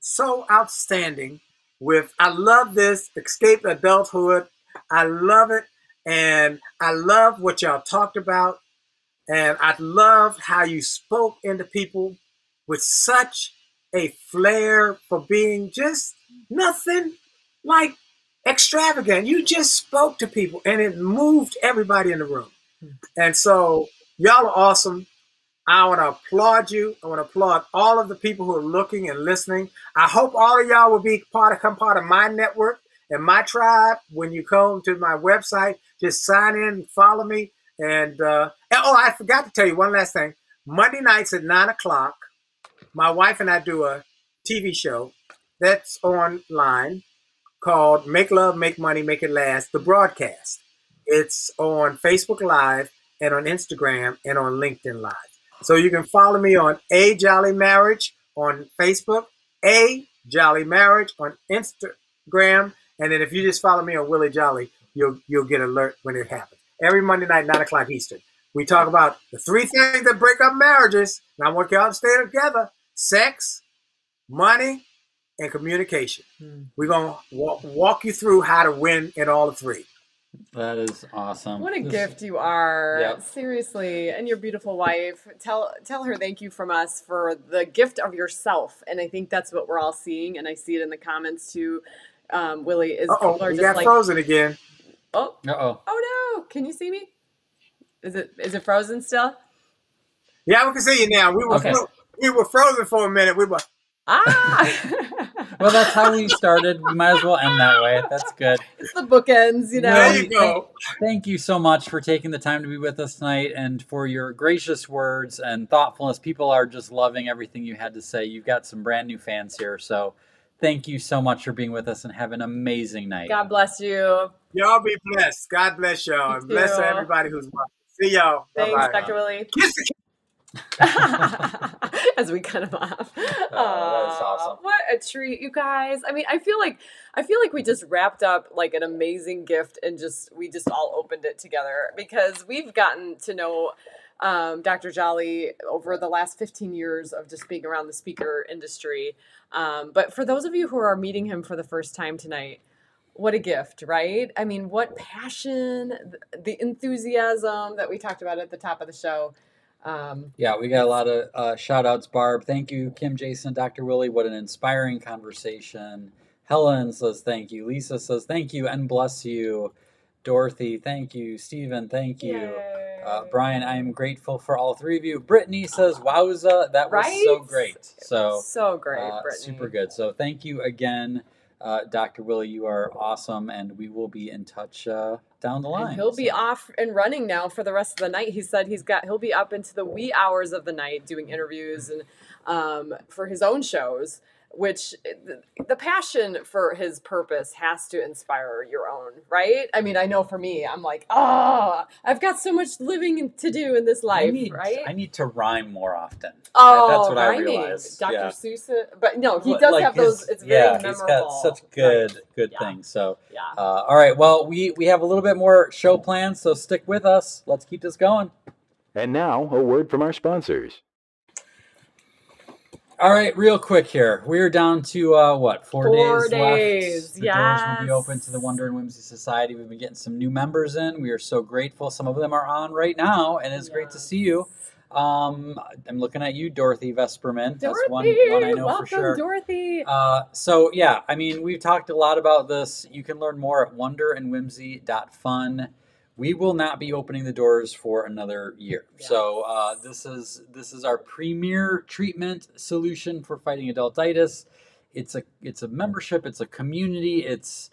so outstanding with, I love this, Escape Adulthood. I love it. And I love what y'all talked about. And I love how you spoke into people with such a flair for being just nothing like extravagant. You just spoke to people and it moved everybody in the room. And so y'all are awesome. I want to applaud you. I want to applaud all of the people who are looking and listening. I hope all of y'all will become part of my network and my tribe. When you come to my website, just sign in and follow me. And I forgot to tell you one last thing. Monday nights at 9 o'clock, my wife and I do a TV show that's online called Make Love, Make Money, Make It Last, The Broadcast. It's on Facebook Live and on Instagram and on LinkedIn Live. So you can follow me on A Jolley Marriage on Facebook, A Jolley Marriage on Instagram, and then if you just follow me on Willie Jolley, you'll get an alert when it happens. Every Monday night, 9 o'clock Eastern. We talk about the three things that break up marriages, and I want y'all to stay together: sex, money, and communication. We're going to walk you through how to win in all the three. That is awesome. What a gift you are. Yep. Seriously. And your beautiful wife. Tell her thank you from us for the gift of yourself. And I think that's what we're all seeing. And I see it in the comments too. Willie, is people are we just got frozen again. Oh. Uh-oh. Oh no. Can you see me? Is it frozen still? Yeah, we can see you now. We were frozen for a minute. We were Well, that's how we started. We might as well end that way. That's good. It's the bookends, you know. There you go. Thank you so much for taking the time to be with us tonight and for your gracious words and thoughtfulness. People are just loving everything you had to say. You've got some brand new fans here. So thank you so much for being with us and have an amazing night. God bless you. Y'all be blessed. God bless y'all. And bless everybody who's watching. See y'all. Thanks, Bye-bye. Dr. Willie. Kiss the As we cut him off. That's awesome. What a treat, you guys. I mean, I feel like we just wrapped up like an amazing gift and we just all opened it together because we've gotten to know Dr. Jolley over the last 15 years of just being around the speaker industry. But for those of you who are meeting him for the first time tonight, what a gift, right? I mean, what passion, the enthusiasm that we talked about at the top of the show. Yeah, we got a lot of shout outs, Barb. Thank you, Kim, Jason, Dr. Willie. What an inspiring conversation. Helen says thank you. Lisa says thank you and bless you. Dorothy, thank you. Stephen, thank you. Brian, I am grateful for all three of you. Brittany says wowza, that was so great. So great, Brittany. Super good. So thank you again. Dr. Willie, you are awesome, and we will be in touch down the line. And he'll be off and running now for the rest of the night. He said he'll be up into the wee hours of the night doing interviews and for his own shows, which the passion for his purpose has to inspire your own, right? I mean, I know for me, I'm like, I've got so much living to do in this life, right? I need to rhyme more often. Oh, that's what rhyming. I realized. Dr. Yeah. Seuss, but no, he does have those. It's very memorable. He's got such good Yeah. things. So, Yeah. All right. Well, we have a little bit more show plans, so stick with us. Let's keep this going. And now, a word from our sponsors. All right, real quick here. We're down to, 4 days left. The doors will be open to the Wonder and Whimsy Society. We've been getting some new members in. We are so grateful. Some of them are on right now, and it's great to see you. I'm looking at you, Dorothy Vesperman. That's one I know welcome, for sure. Dorothy. So, yeah, I mean, we've talked a lot about this. You can learn more at wonderandwhimsy.fun. We will not be opening the doors for another year. Yes. So this is our premier treatment solution for fighting adultitis. It's a membership. It's a community. It's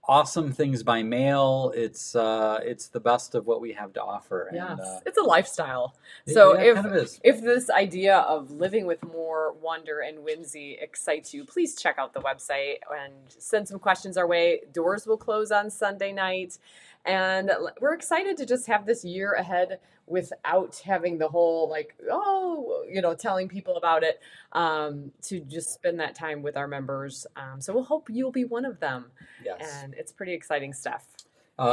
awesome things by mail. It's the best of what we have to offer. Yes, and, it's a lifestyle. So it kind of is. If this idea of living with more wonder and whimsy excites you, please check out the website and send some questions our way. Doors will close on Sunday night. And we're excited to just have this year ahead without having the whole telling people about it, to just spend that time with our members. So we'll hope you'll be one of them. Yes. And it's pretty exciting stuff.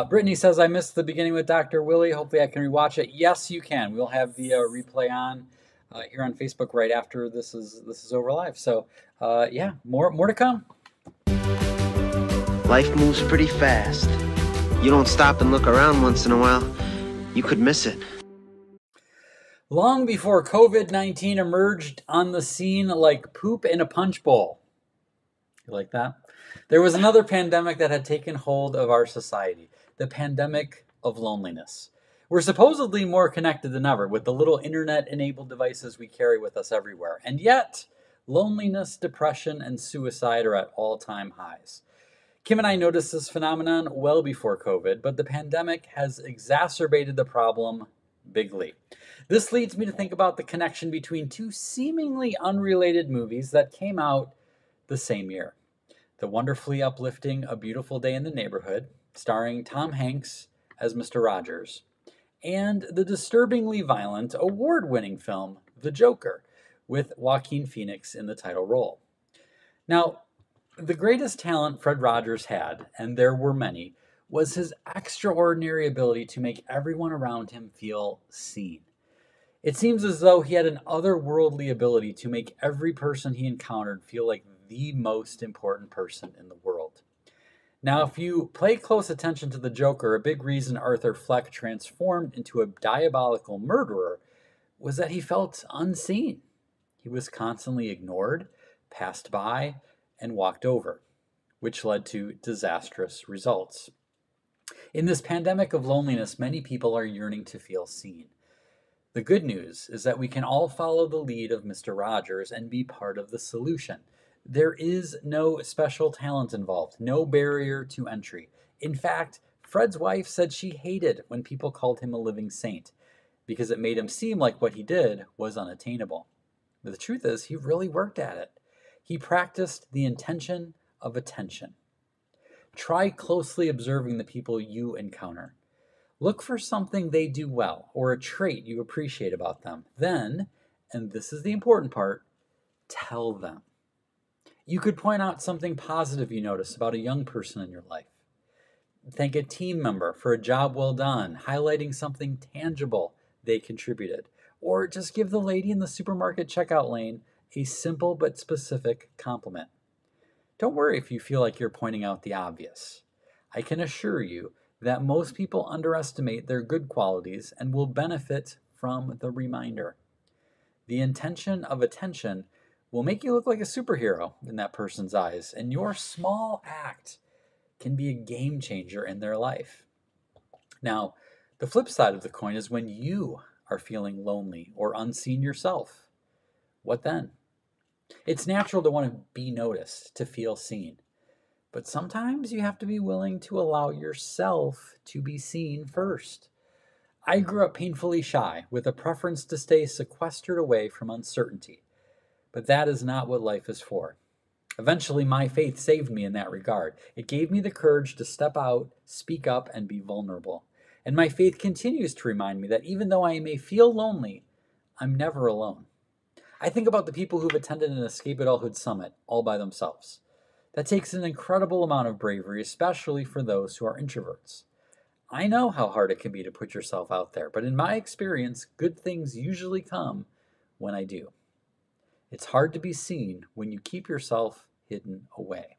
Brittany says, I missed the beginning with Dr. Willie. Hopefully I can rewatch it. Yes, you can. We'll have the replay on here on Facebook right after this is over live. So more to come. Life moves pretty fast. You don't stop and look around once in a while, you could miss it. Long before COVID-19 emerged on the scene like poop in a punch bowl. You like that? There was another pandemic that had taken hold of our society, the pandemic of loneliness. We're supposedly more connected than ever with the little internet-enabled devices we carry with us everywhere. And yet, loneliness, depression, and suicide are at all-time highs. Kim and I noticed this phenomenon well before COVID, but the pandemic has exacerbated the problem bigly. This leads me to think about the connection between two seemingly unrelated movies that came out the same year. The wonderfully uplifting A Beautiful Day in the Neighborhood, starring Tom Hanks as Mr. Rogers, and the disturbingly violent, award-winning film The Joker, with Joaquin Phoenix in the title role. Now, the greatest talent Fred Rogers had, and there were many, was his extraordinary ability to make everyone around him feel seen. It seems as though he had an otherworldly ability to make every person he encountered feel like the most important person in the world. Now, if you pay close attention to the Joker, a big reason Arthur Fleck transformed into a diabolical murderer was that he felt unseen. He was constantly ignored, passed by, and walked over, which led to disastrous results. In this pandemic of loneliness, many people are yearning to feel seen. The good news is that we can all follow the lead of Mr. Rogers and be part of the solution. There is no special talent involved, no barrier to entry. In fact, Fred's wife said she hated when people called him a living saint because it made him seem like what he did was unattainable. But the truth is, he really worked at it. He practiced the intention of attention. Try closely observing the people you encounter. Look for something they do well or a trait you appreciate about them. Then, and this is the important part, tell them. You could point out something positive you notice about a young person in your life. Thank a team member for a job well done, highlighting something tangible they contributed. Or just give the lady in the supermarket checkout lane a simple but specific compliment. Don't worry if you feel like you're pointing out the obvious. I can assure you that most people underestimate their good qualities and will benefit from the reminder. The intention of attention will make you look like a superhero in that person's eyes, and your small act can be a game changer in their life. Now, the flip side of the coin is when you are feeling lonely or unseen yourself. What then? It's natural to want to be noticed, to feel seen. But sometimes you have to be willing to allow yourself to be seen first. I grew up painfully shy, with a preference to stay sequestered away from uncertainty. But that is not what life is for. Eventually, my faith saved me in that regard. It gave me the courage to step out, speak up, and be vulnerable. And my faith continues to remind me that even though I may feel lonely, I'm never alone. I think about the people who've attended an Escape Adulthood Summit all by themselves. That takes an incredible amount of bravery, especially for those who are introverts. I know how hard it can be to put yourself out there, but in my experience, good things usually come when I do. It's hard to be seen when you keep yourself hidden away.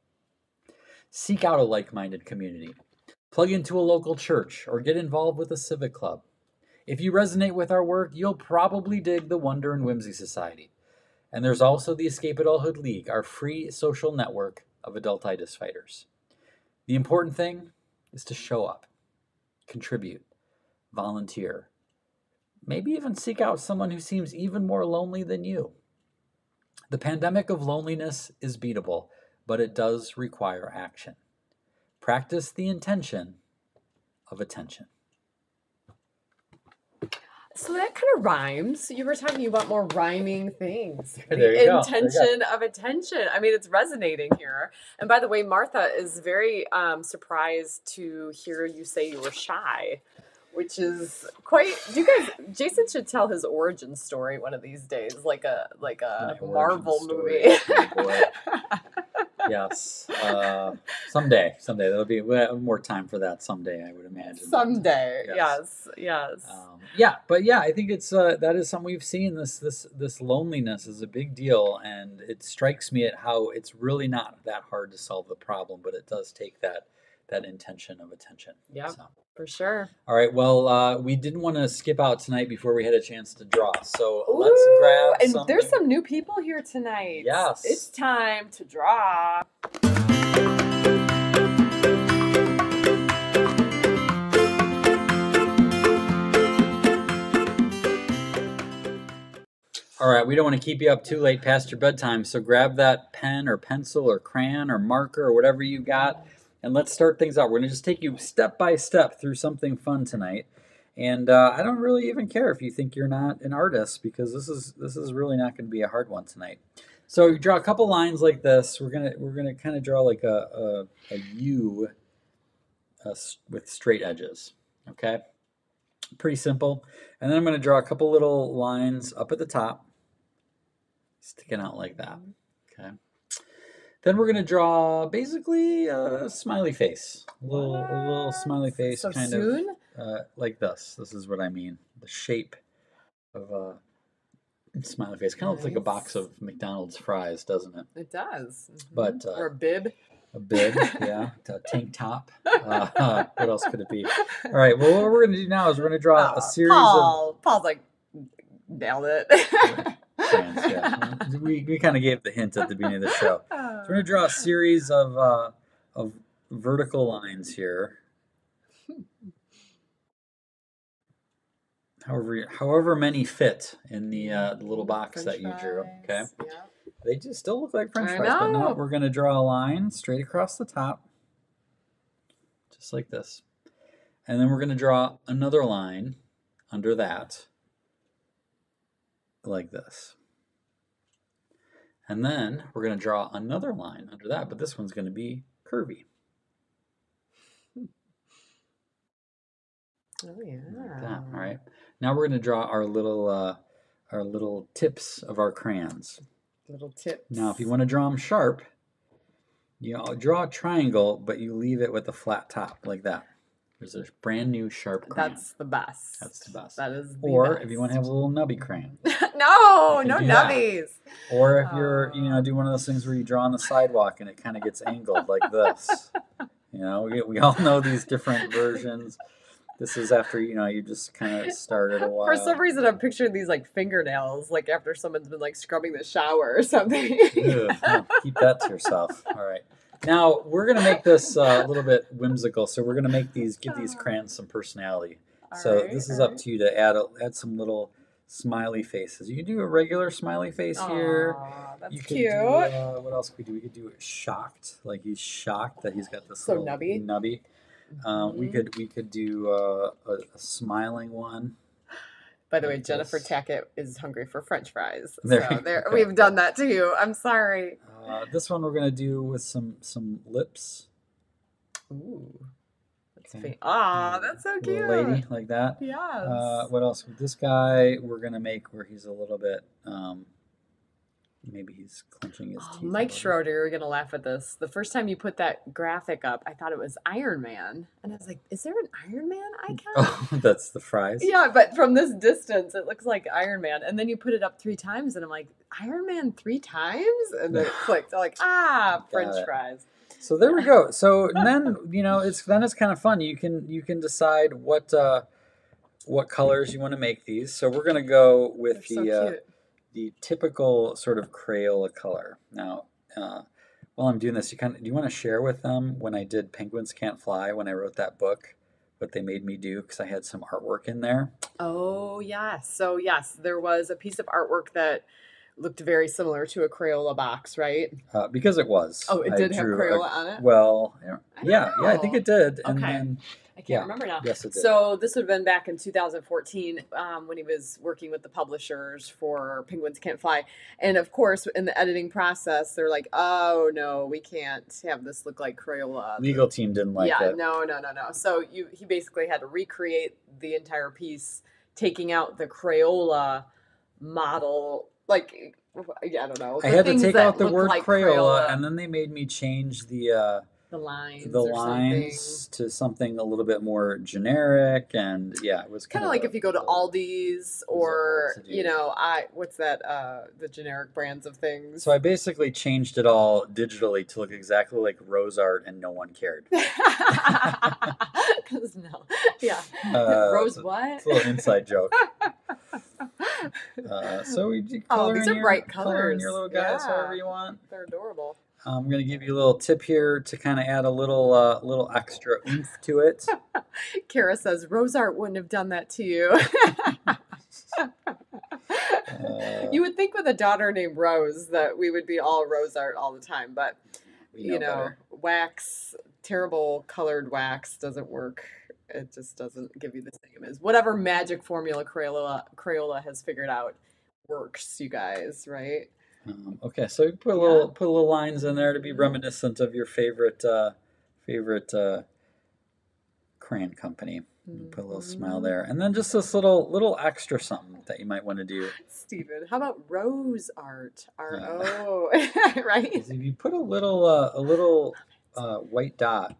Seek out a like-minded community. Plug into a local church or get involved with a civic club. If you resonate with our work, you'll probably dig the Wonder and Whimsy Society. And there's also the Escape Adulthood League, our free social network of Adultitis Fighters. The important thing is to show up, contribute, volunteer, maybe even seek out someone who seems even more lonely than you. The pandemic of loneliness is beatable, but it does require action. Practice the intention of attention. So that kind of rhymes. You were talking about more rhyming things. There you go. Intention of attention. I mean, it's resonating here. And by the way, Martha is very surprised to hear you say you were shy, which is quite. You guys, Jason should tell his origin story one of these days, like a Marvel movie. Yes. Someday. That'll be, we'll have more time for that someday, I would imagine. Someday. Yes. I think it's that is something we've seen. This loneliness is a big deal, and it strikes me at how it's really not that hard to solve the problem, but it does take that intention of attention. Yeah, for sure. All right. Well, we didn't want to skip out tonight before we had a chance to draw. So let's grab and something. There's some new people here tonight. Yes. It's time to draw. All right. We don't want to keep you up too late past your bedtime. So grab that pen or pencil or crayon or marker or whatever you got. And let's start things out. We're going to just take you step by step through something fun tonight. And I don't really even care if you think you're not an artist, because this is really not going to be a hard one tonight. So you draw a couple lines like this. We're gonna kind of draw like a U with straight edges. Okay, pretty simple. And then I'm going to draw a couple little lines up at the top, sticking out like that. Okay. Then we're going to draw basically a smiley face. A little smiley face, so kind soon? of like this. This is what I mean. The shape of a smiley face. Kind of looks like a box of McDonald's fries, doesn't it? It does. Mm-hmm. But or a bib. A bib, yeah. A tank top. What else could it be? All right. Well, what we're going to do now is we're going to draw a series of... Paul's like, nailed it. Friends, yeah. We kind of gave the hint at the beginning of the show. So we're going to draw a series of vertical lines here. However many fit in the little box French that you drew. Okay. Yeah. They just still look like French I fries, but know. now we're going to draw a line straight across the top, just like this. And then we're going to draw another line under that, like this. And then we're going to draw another line under that, but this one's going to be curvy. Oh, yeah. Like that. All right. Now we're going to draw our little tips of our crayons. Little tips. Now, if you want to draw them sharp, you draw a triangle, but you leave it with a flat top, like that. There's a brand new sharp crayon. That's the best. That's the best. That is the Or best. if you want to have a little nubby crayon. No You can do nubbies. Or if you're, do one of those things where you draw on the sidewalk and it kind of gets angled like this. We all know these different versions. This is after, you just kind of started a while. For some reason, I'm picturing these like fingernails, like after someone's been like scrubbing the shower or something. Ugh, no, keep that to yourself. All right. Now, we're going to make this a little bit whimsical. So we're going to give these crayons some personality. So this is up to you to add some little smiley faces. You can do a regular smiley face here. Aw, that's You could cute. do, what else could we do? We could do it shocked, like he's shocked that he's got this So little nubby. nubby. We Mhm. could do a smiling one. By the way, like Jennifer this. Tackett is hungry for French fries. There So you there, go. we've done that to you. I'm sorry. This one we're gonna do with some lips. Ooh, that's Okay. that's so cute. Little lady like that. Yes. What else? With this guy, we're gonna make where he's a little bit. Maybe he's clenching his teeth. Mike Schroeder, you're gonna laugh at this. The first time you put that graphic up, I thought it was Iron Man, and I was like, "Is there an Iron Man icon?" Oh, that's the fries. Yeah, but from this distance, it looks like Iron Man. And then you put it up 3 times, and I'm like, Iron Man 3 times? And then it clicked. I'm like, French it. fries. So there we go. So and then it's kind of fun. You can decide what colors you want to make these. So we're gonna go with They're so cute. the typical sort of Crayola color. Now, while I'm doing this, do you want to share with them when I did Penguins Can't Fly, when I wrote that book, what they made me do, because I had some artwork in there. Oh, yes. So, yes, there was a piece of artwork that looked very similar to a Crayola box, right? Because it was. Oh, it I did have drew Crayola on it? Well, I yeah, I think know. it did. And Okay. then, I can't yeah, remember now. yes, it did. So this would have been back in 2014 when he was working with the publishers for Penguins Can't Fly. And of course, in the editing process, they're like, oh, no, we can't have this look like Crayola. Legal team didn't like it. No. So he basically had to recreate the entire piece, taking out the Crayola model. Like, I don't know. I had to things take that out the look word like Crayola, and then they made me change the lines lines to something a little bit more generic, and yeah, it was kind of like if you go to Aldi's or to do. What's that the generic brands of things. So I basically changed it all digitally to look exactly like Rose Art, and no one cared. Because Rose what? It's a little inside joke. So we do color these in are bright color in colors. your little guys Yeah. however you want. They're adorable. I'm going to give you a little tip here to kind of add a little extra oomph to it. Kara says Rose Art wouldn't have done that to you. You would think with a daughter named Rose that we would be all Rose Art all the time, but wax, terrible colored wax doesn't work. It just doesn't give you the same as whatever magic formula Crayola has figured out works, you guys, right? Okay, so you put a little lines in there to be reminiscent of your favorite crayon company. Put a little smile there, and then just this little extra something that you might want to do. Steven, how about Rose Art? R-O, right? If you put a little white dot,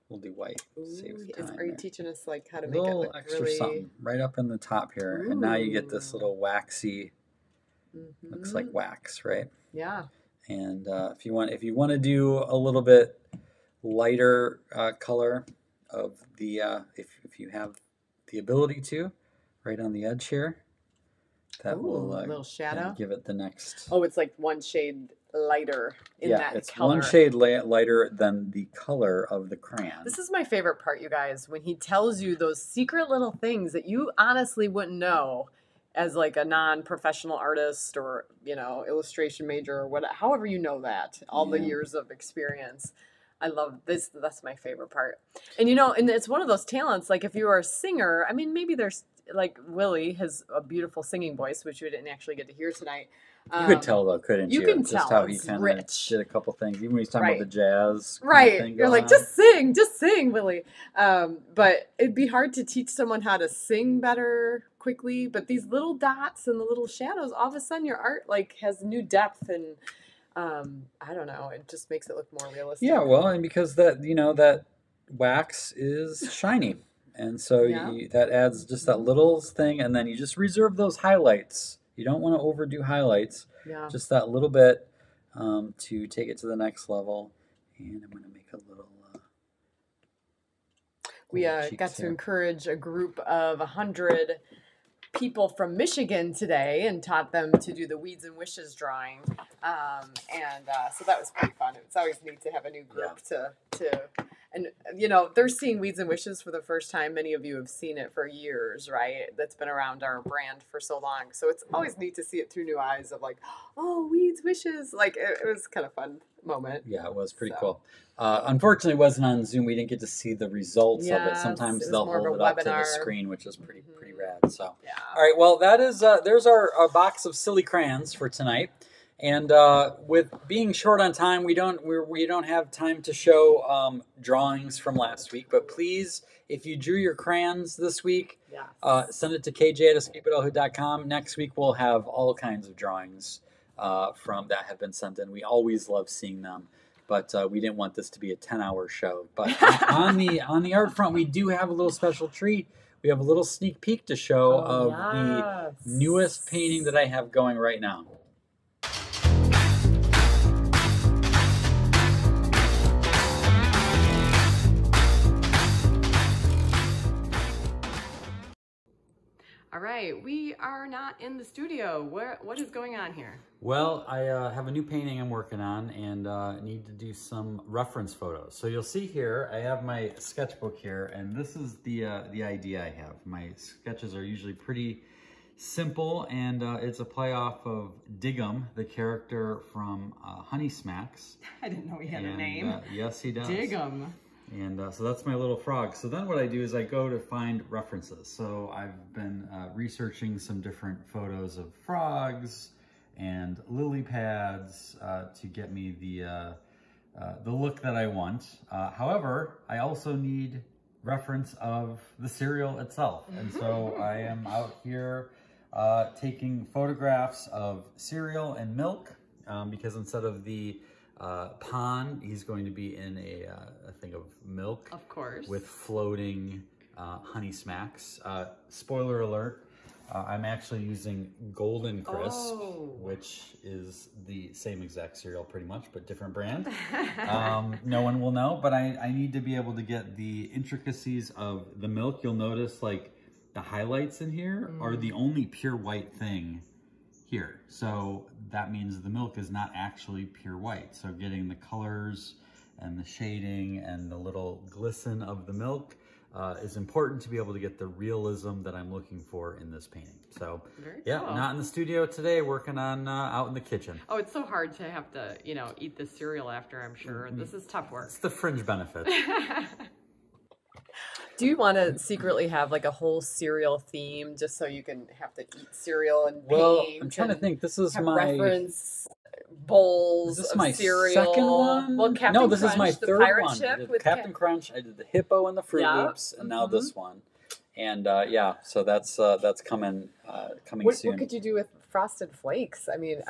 we'll do white. Are you teaching us like how to a make it little look extra really... something right up in the top here, and now you get this little waxy. Looks like wax, right? Yeah. And if you want to do a little bit lighter color of the if you have the ability to, right on the edge here, that will a little shadow. Give it the next. Oh, it's like one shade lighter in that it's color. one shade lighter than the color of the crayon. This is my favorite part, you guys, when he tells you those secret little things that you honestly wouldn't know as like a non-professional artist or, illustration major or whatever, however you know that, all the years of experience. I love this. That's my favorite part. And, and it's one of those talents, like if you are a singer, I mean, maybe there's like Willie has a beautiful singing voice, which we didn't actually get to hear tonight. You could tell though, couldn't you? You can just tell how he it's kind of rich. did a couple things. Even when he's talking about the jazz. Right. You're like, just sing, Willie. But it'd be hard to teach someone how to sing better quickly. But these little dots and the little shadows, all of a sudden your art like has new depth and I don't know. It just makes it look more realistic. Yeah, well, and because that wax is shiny. And so that adds just that little thing. And then you just reserve those highlights. You don't want to overdo highlights. Yeah. Just that little bit to take it to the next level. And I'm going to make a little... we got to encourage a group of 100 people from Michigan today and taught them to do the Weeds and Wishes drawing. So that was pretty fun. It's always neat to have a new group to And, you know, they're seeing Weeds and Wishes for the first time. Many of you have seen it for years, right? That's been around our brand for so long. So it's always neat to see it through new eyes of like, oh, Weeds, Wishes. Like, it was kind of fun moment. Yeah, it was pretty cool. Unfortunately, it wasn't on Zoom. We didn't get to see the results of it. Sometimes they'll hold it up to the screen, which is pretty rad. So, all right, well, that is there's our box of silly crayons for tonight. And with being short on time, we don't have time to show drawings from last week. But please, if you drew your crayons this week, send it to kj@escapeadulthood.com. Next week we'll have all kinds of drawings from that have been sent in. We always love seeing them, but we didn't want this to be a 10-hour show. But on the art front, we do have a little special treat. We have a little sneak peek to show of the newest painting that I have going right now. All right, we are not in the studio. What is going on here? Well, I have a new painting I'm working on and need to do some reference photos. So you'll see here, I have my sketchbook here, and this is the idea I have. My sketches are usually pretty simple, and it's a play off of Diggum, the character from Honey Smacks. I didn't know he had a name. Yes, he does. Diggum. And so that's my little frog. So then what I do is I go to find references. So I've been researching some different photos of frogs and lily pads to get me the look that I want. However, I also need reference of the cereal itself. And so I am out here taking photographs of cereal and milk because instead of the pond, he's going to be in a thing of milk, of course, with floating Honey Smacks. Spoiler alert, I'm actually using Golden Crisp, which is the same exact cereal pretty much, but different brand. No one will know, but I need to be able to get the intricacies of the milk. You'll notice like the highlights in here are the only pure white thing here. So that means the milk is not actually pure white. So getting the colors and the shading and the little glisten of the milk is important to be able to get the realism that I'm looking for in this painting. So yeah, cool. Not in the studio today, working on out in the kitchen. Oh, it's so hard to have to, you know, eat the cereal after, I'm sure. This is tough work. It's the fringe benefit. Do you want to secretly have like a whole cereal theme just so you can have to eat cereal and paint? Well, I'm trying to think. This is my reference bowls. Is this of my cereal. Second one? Well, Captain no, this Crunch, is my the third pirate one. ship I did with Captain Crunch. I did the hippo and the Fruit Loops, and now this one. And yeah, so that's coming soon. What could you do with Frosted Flakes? I mean,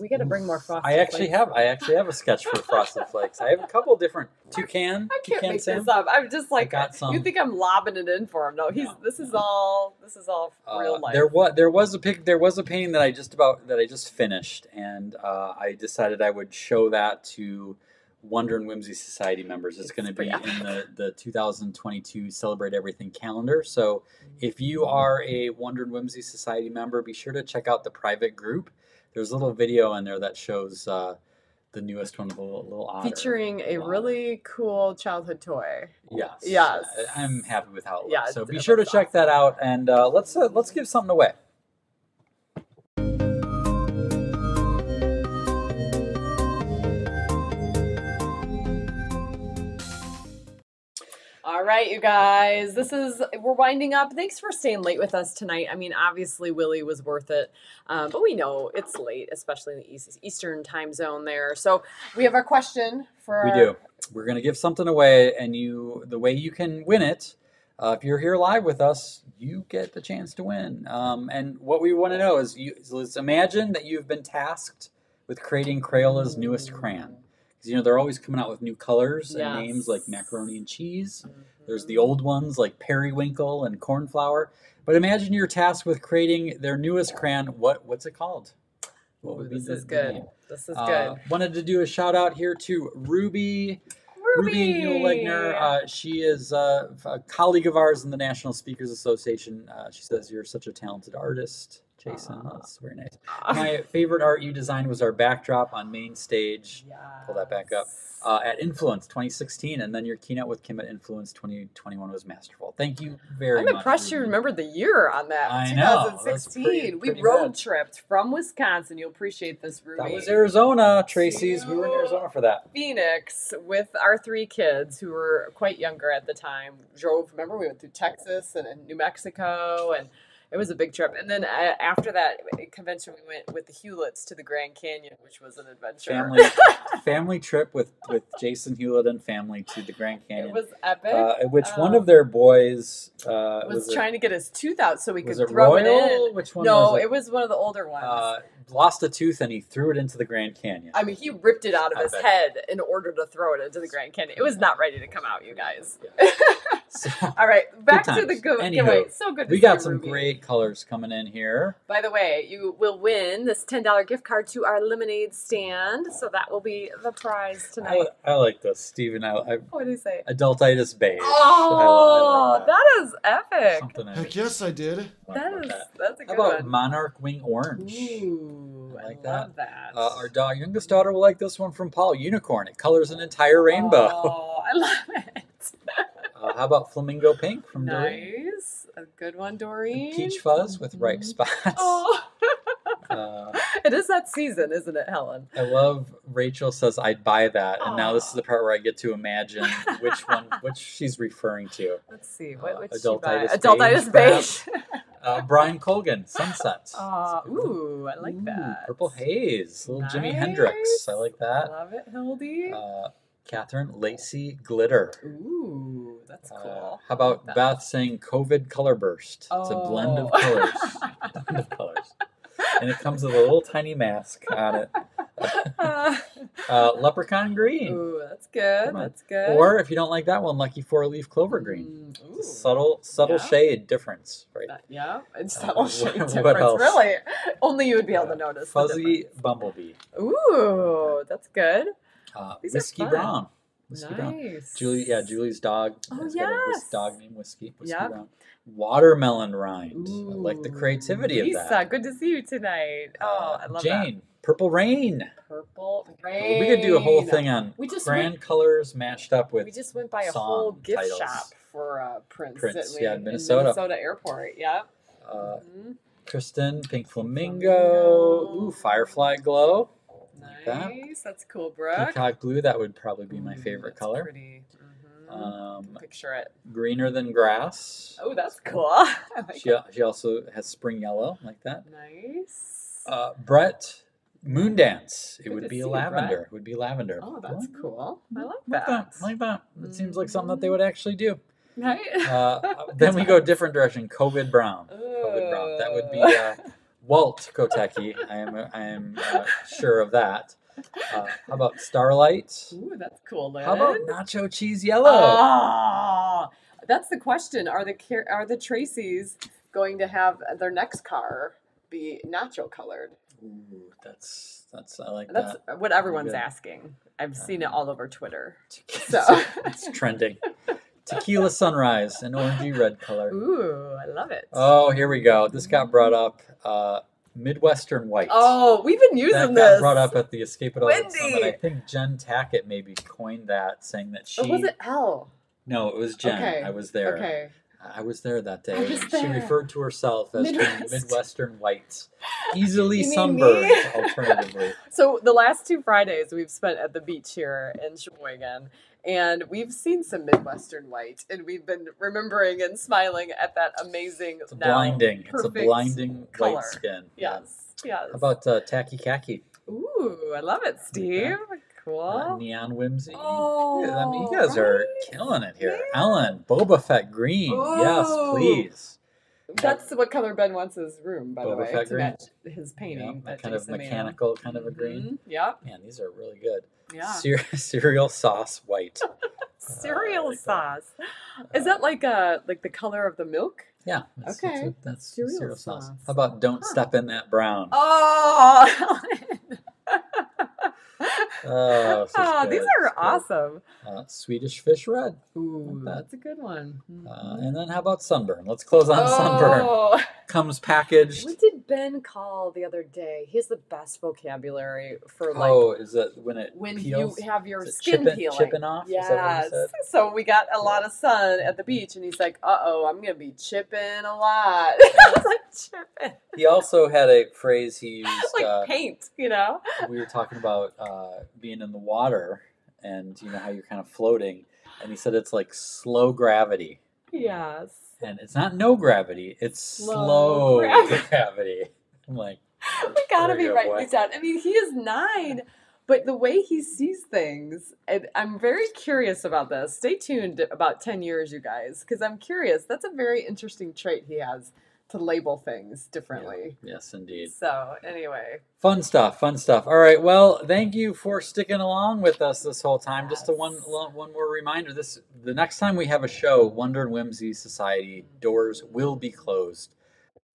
we got to bring more Frosted Flakes. I actually have a sketch for Frosted Flakes. I have a couple different toucan. I can't make Sam. this up. I'm just like, got some. You think I'm lobbing it in for him? No, this is all real life. There was a painting that I just finished, and I decided I would show that to Wonder and Whimsy Society members. It's going to be in the 2022 Celebrate Everything calendar. So if you are a Wonder and Whimsy Society member, be sure to check out the private group. There's a little video in there that shows the newest one of the little otter. Featuring a really cool childhood toy. Yes. I'm happy with how it looks. Yeah, so be sure to check that out, and let's give something away. All right, you guys, we're winding up. Thanks for staying late with us tonight. I mean, obviously Willie was worth it, but we know it's late, especially in the Eastern time zone there. So we have our question for. We do. We're going to give something away, and the way you can win it, if you're here live with us, you get the chance to win. And what we want to know is, let's imagine that you've been tasked with creating Crayola's newest crayon. You know, they're always coming out with new colors and names like macaroni and cheese. There's the old ones like periwinkle and cornflower. But imagine you're tasked with creating their newest crayon. What's it called? What would be the name? This is good. Wanted to do a shout out here to Ruby Newlegner. She is a colleague of ours in the National Speakers Association. She says, "You're such a talented artist, Jason. That's very nice. My favorite art you designed was our backdrop on main stage. Pull that back up. At Influence 2016, and then your keynote with Kim at Influence 2021 was masterful. Thank you very much. I'm impressed you remembered the year on that. I know. 2016. We road tripped from Wisconsin. You'll appreciate this, Ruby. That was Arizona, Tracy's. We were in Arizona for that. Phoenix with our 3 kids who were quite younger at the time. Remember, we went through Texas and New Mexico, and it was a big trip. And then after that convention, we went with the Hewletts to the Grand Canyon, which was an adventure. Family trip with Jason Hewlett and family to the Grand Canyon. It was epic. Which one of their boys was trying to get his tooth out so we could it throw Royal? it in. Which one no, was it? It was one of the older ones. Lost a tooth and he threw it into the Grand Canyon. I mean, he ripped it out of his head in order to throw it into the Grand Canyon. It was not ready to come out, you guys. Yeah. So, all right, back to the giveaway. So good to see you, we got some Ruby. great colors coming in here. By the way, you will win this $10 gift card to our lemonade stand. So that will be the prize tonight. I like this, Stephen. What do you say? Adultitis beige. Oh, I like that is epic. Something Heck yes, I did. That's a good How about one. Monarch Wing Orange? Ooh, I like love that. Our youngest daughter will like this one from Paul. Unicorn. It colors an entire rainbow. Oh, I love it. How about Flamingo Pink from Doreen? Nice. A good one, Doreen. Peach Fuzz with ripe spots. Oh. It is that season, isn't it, Helen? I love Rachel says I'd buy that, and now this is the part where I get to imagine which she's referring to. Let's see. What Adultitis beige. Brian Colgan, Sunset. Ooh, I like that. Purple Haze, little Jimi Hendrix. I like that. Love it, Hildy. Catherine, Lacy Glitter. Ooh, that's cool. How about Beth saying COVID Color Burst? It's a blend of colors. And it comes with a little tiny mask on it. Leprechaun Green. Ooh, that's good. That's good. Or if you don't like that one, Lucky 4-Leaf Clover Green. It's a subtle shade difference, right? It's subtle shade difference. What else? Really, only you would be able to notice. Fuzzy Bumblebee. Ooh, that's good. Whiskey Brown. Whiskey Brown. Julie's dog. Oh, got a dog named Whiskey Brown. Watermelon Rind. Ooh, I like the creativity of that. Lisa, good to see you tonight. I love Jane, that. Purple Rain. Purple Rain. We could do a whole thing on colors mashed up with. We just went by a whole gift shop for Prince in Minnesota Airport. Yeah. Kristen, Pink Flamingo. Ooh, Firefly Glow. Nice. That's cool, Brooke. Peacock Blue. That would probably be my favorite color. Pretty. Picture it. Greener Than Grass. Oh, that's cool. I like she also has Spring Yellow, like that. Nice. Brett, Moondance. It Good would to be see a you, lavender. Brett. It would be lavender. Oh, that's cool. I like that. that. Like that. It seems like something that they would actually do. Right? Then we go a different direction. COVID Brown. COVID Brown. That would be Walt Kotecki. I am sure of that. How about Starlight? Ooh, that's cool, Lynn. How about Nacho Cheese Yellow? Oh, that's the question. Are the Tracys going to have their next car be nacho colored? Ooh, that's I like that. That's what everyone's asking. I've seen it all over Twitter. So it's trending. Tequila Sunrise, an orangey red color. Ooh, I love it. Oh, here we go. This got brought up. Midwestern White. Oh, we've been using this. Got brought up at the Escape Adulthood Summit. I think Jen Tackett maybe coined that, saying that she. Or was it Elle? No, it was Jen. Okay. I was there. Okay. I was there that day. She referred to herself as Midwestern White. Easily sunburned, alternatively. So the last 2 Fridays we've spent at the beach here in Sheboygan, and we've seen some Midwestern White, and we've been remembering and smiling at that amazing, it's blinding. It's a blinding color. white skin. Yes. How about Tacky Khaki? Ooh, I love it, Steve. Cool. Neon Whimsy. Oh, I mean, you guys are killing it here. Yeah. Ellen, Boba Fett Green. Ooh. Yes, please. That's what color Ben wants his room, by the way, Fett to green. match his painting. Yeah, kind of mechanical, kind of a green. Yeah. Man, these are really good. Yeah. Cereal sauce white. Cereal sauce. Is that like the color of the milk? Yeah. Okay. That's cereal sauce. How about Don't Step in That Brown? Oh. Oh, These are awesome. Swedish fish red. Ooh, Like that. that's a good one. And then how about sunburn? Let's close on sunburn. Comes packaged. What did Ben call the other day? He has the best vocabulary for like. Oh, is it when peels? You have your skin peeling? Chipping off? Yes. Is that what he said? So we got a lot of sun at the beach, and he's like, "Uh-oh, I'm gonna be chipping a lot." I was like, chipping. He also had a phrase he used. Like paint, you know. We were talking about being in the water, and you know how you're kind of floating, and he said it's like slow gravity. Yes. And it's not no gravity; it's slow gravity. I'm like, we gotta be writing these down. I mean, he is 9, but the way he sees things, and I'm very curious about this. Stay tuned about 10 years, you guys, because I'm curious. That's a very interesting trait he has, to label things differently. Yeah. Yes, indeed. So, anyway. Fun stuff. All right. Well, thank you for sticking along with us this whole time. Just one more reminder. The next time we have a show, Wonder and Whimsy Society doors will be closed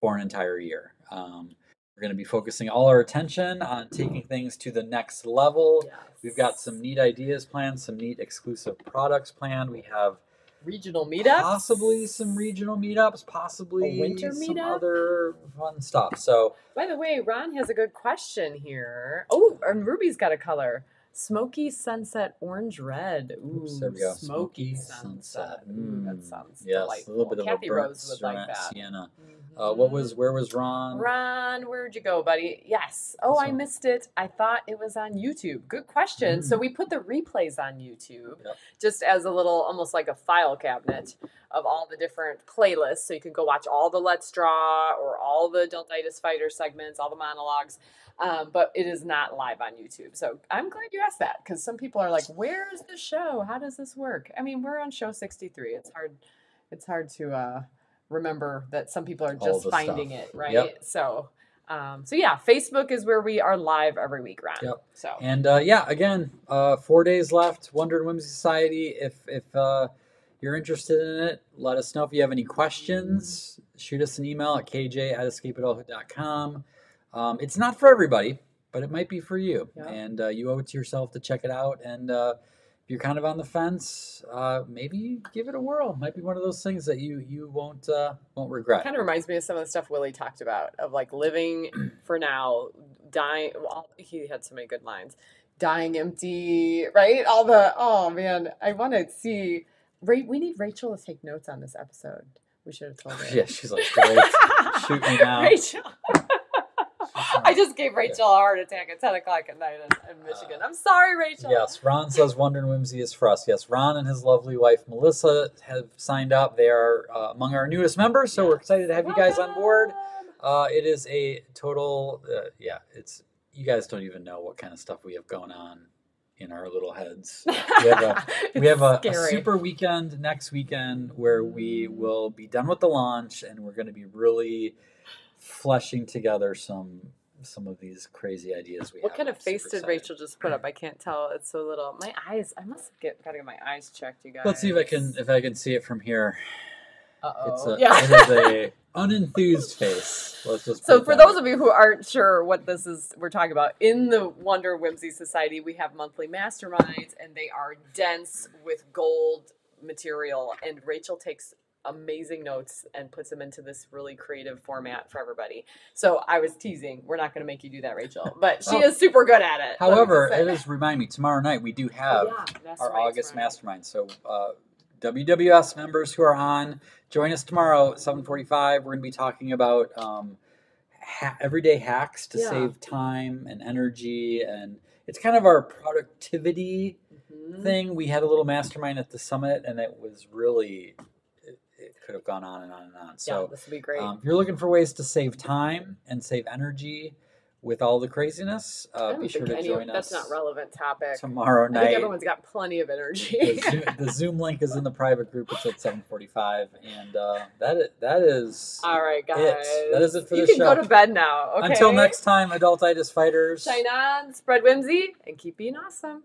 for an entire year. We're going to be focusing all our attention on taking things to the next level. Yes. We've got some neat ideas planned, some neat exclusive products planned. We have regional meetups, possibly some regional meetups, possibly a winter some meetup, other fun stuff. So, by the way, Ron has a good question here. Oh, and Ruby's got a color: smoky sunset, orange red. Ooh, oops, there we go. Smoky sunset. Mm. That sounds yes, delightful. a little bit Kathy of a burnt Rose would like that. sienna. Mm-hmm. Where was Ron? Ron, where'd you go, buddy? Yes. Oh, I missed it. I thought it was on YouTube. Good question. So we put the replays on YouTube, just as a little, almost like a file cabinet of all the different playlists. So you can go watch all the Let's Draw or all the Adultitis Fighters segments, all the monologues. But it is not live on YouTube. So I'm glad you asked that, because some people are like, where's the show? How does this work? I mean, we're on show 63. It's hard to remember that some people are just finding it, right? Yep. So yeah, Facebook is where we are live every week, Ron. Yep. So and again, 4 days left. Wonder and Whimsy Society. If you're interested in it, let us know. If you have any questions, shoot us an email at kj@escapeadulthood.com. It's not for everybody, but it might be for you. Yep. And you owe it to yourself to check it out. And if you're kind of on the fence, maybe give it a whirl. Might be one of those things that you won't regret. It kind of reminds me of some of the stuff Willie talked about, of like living for now, dying. Well, he had so many good lines. Dying empty, right? Oh man, I want to see. We need Rachel to take notes on this episode. We should have told her. Yeah, she's like, great. Shoot me now. Rachel. I just gave Rachel a heart attack at 10 o'clock at night in Michigan. I'm sorry, Rachel. Yes, Ron says Wonder and Whimsy is for us. Yes, Ron and his lovely wife, Melissa, have signed up. They are among our newest members, so we're excited to have you guys on board. It is a total, you guys don't even know what kind of stuff we have going on in our little heads. We have a super weekend next weekend where we will be done with the launch, and we're going to be really fleshing together some of these crazy ideas we have. What kind of face did Rachel just put up? I can't tell. It's so little. My eyes. I must gotta get my eyes checked, you guys. Let's see if I can see it from here. Uh-oh. It is a unenthused face. Let's just. So for those of you who aren't sure what this is, we're talking about, in the Wonder Whimsy Society, we have monthly masterminds, and they are dense with gold material. And Rachel takes amazing notes and puts them into this really creative format for everybody. So I was teasing. We're not going to make you do that, Rachel, but she is super good at it. However, it is, remind me, tomorrow night we do have our August mastermind. So WWS members who are on, join us tomorrow at 7:45. We're going to be talking about everyday hacks to save time and energy, and it's kind of our productivity thing. We had a little mastermind at the summit, and it was really, it could have gone on and on and on. So this would be great. If you're looking for ways to save time and save energy with all the craziness, be sure to join us. That's not relevant topic. Tomorrow night. I think everyone's got plenty of energy. The Zoom link is in the private group. It's at 7:45, and that is all right, guys. That is it for the show. You can go to bed now. Okay. Until next time, Adultitis Fighters. Shine on, spread whimsy, and keep being awesome.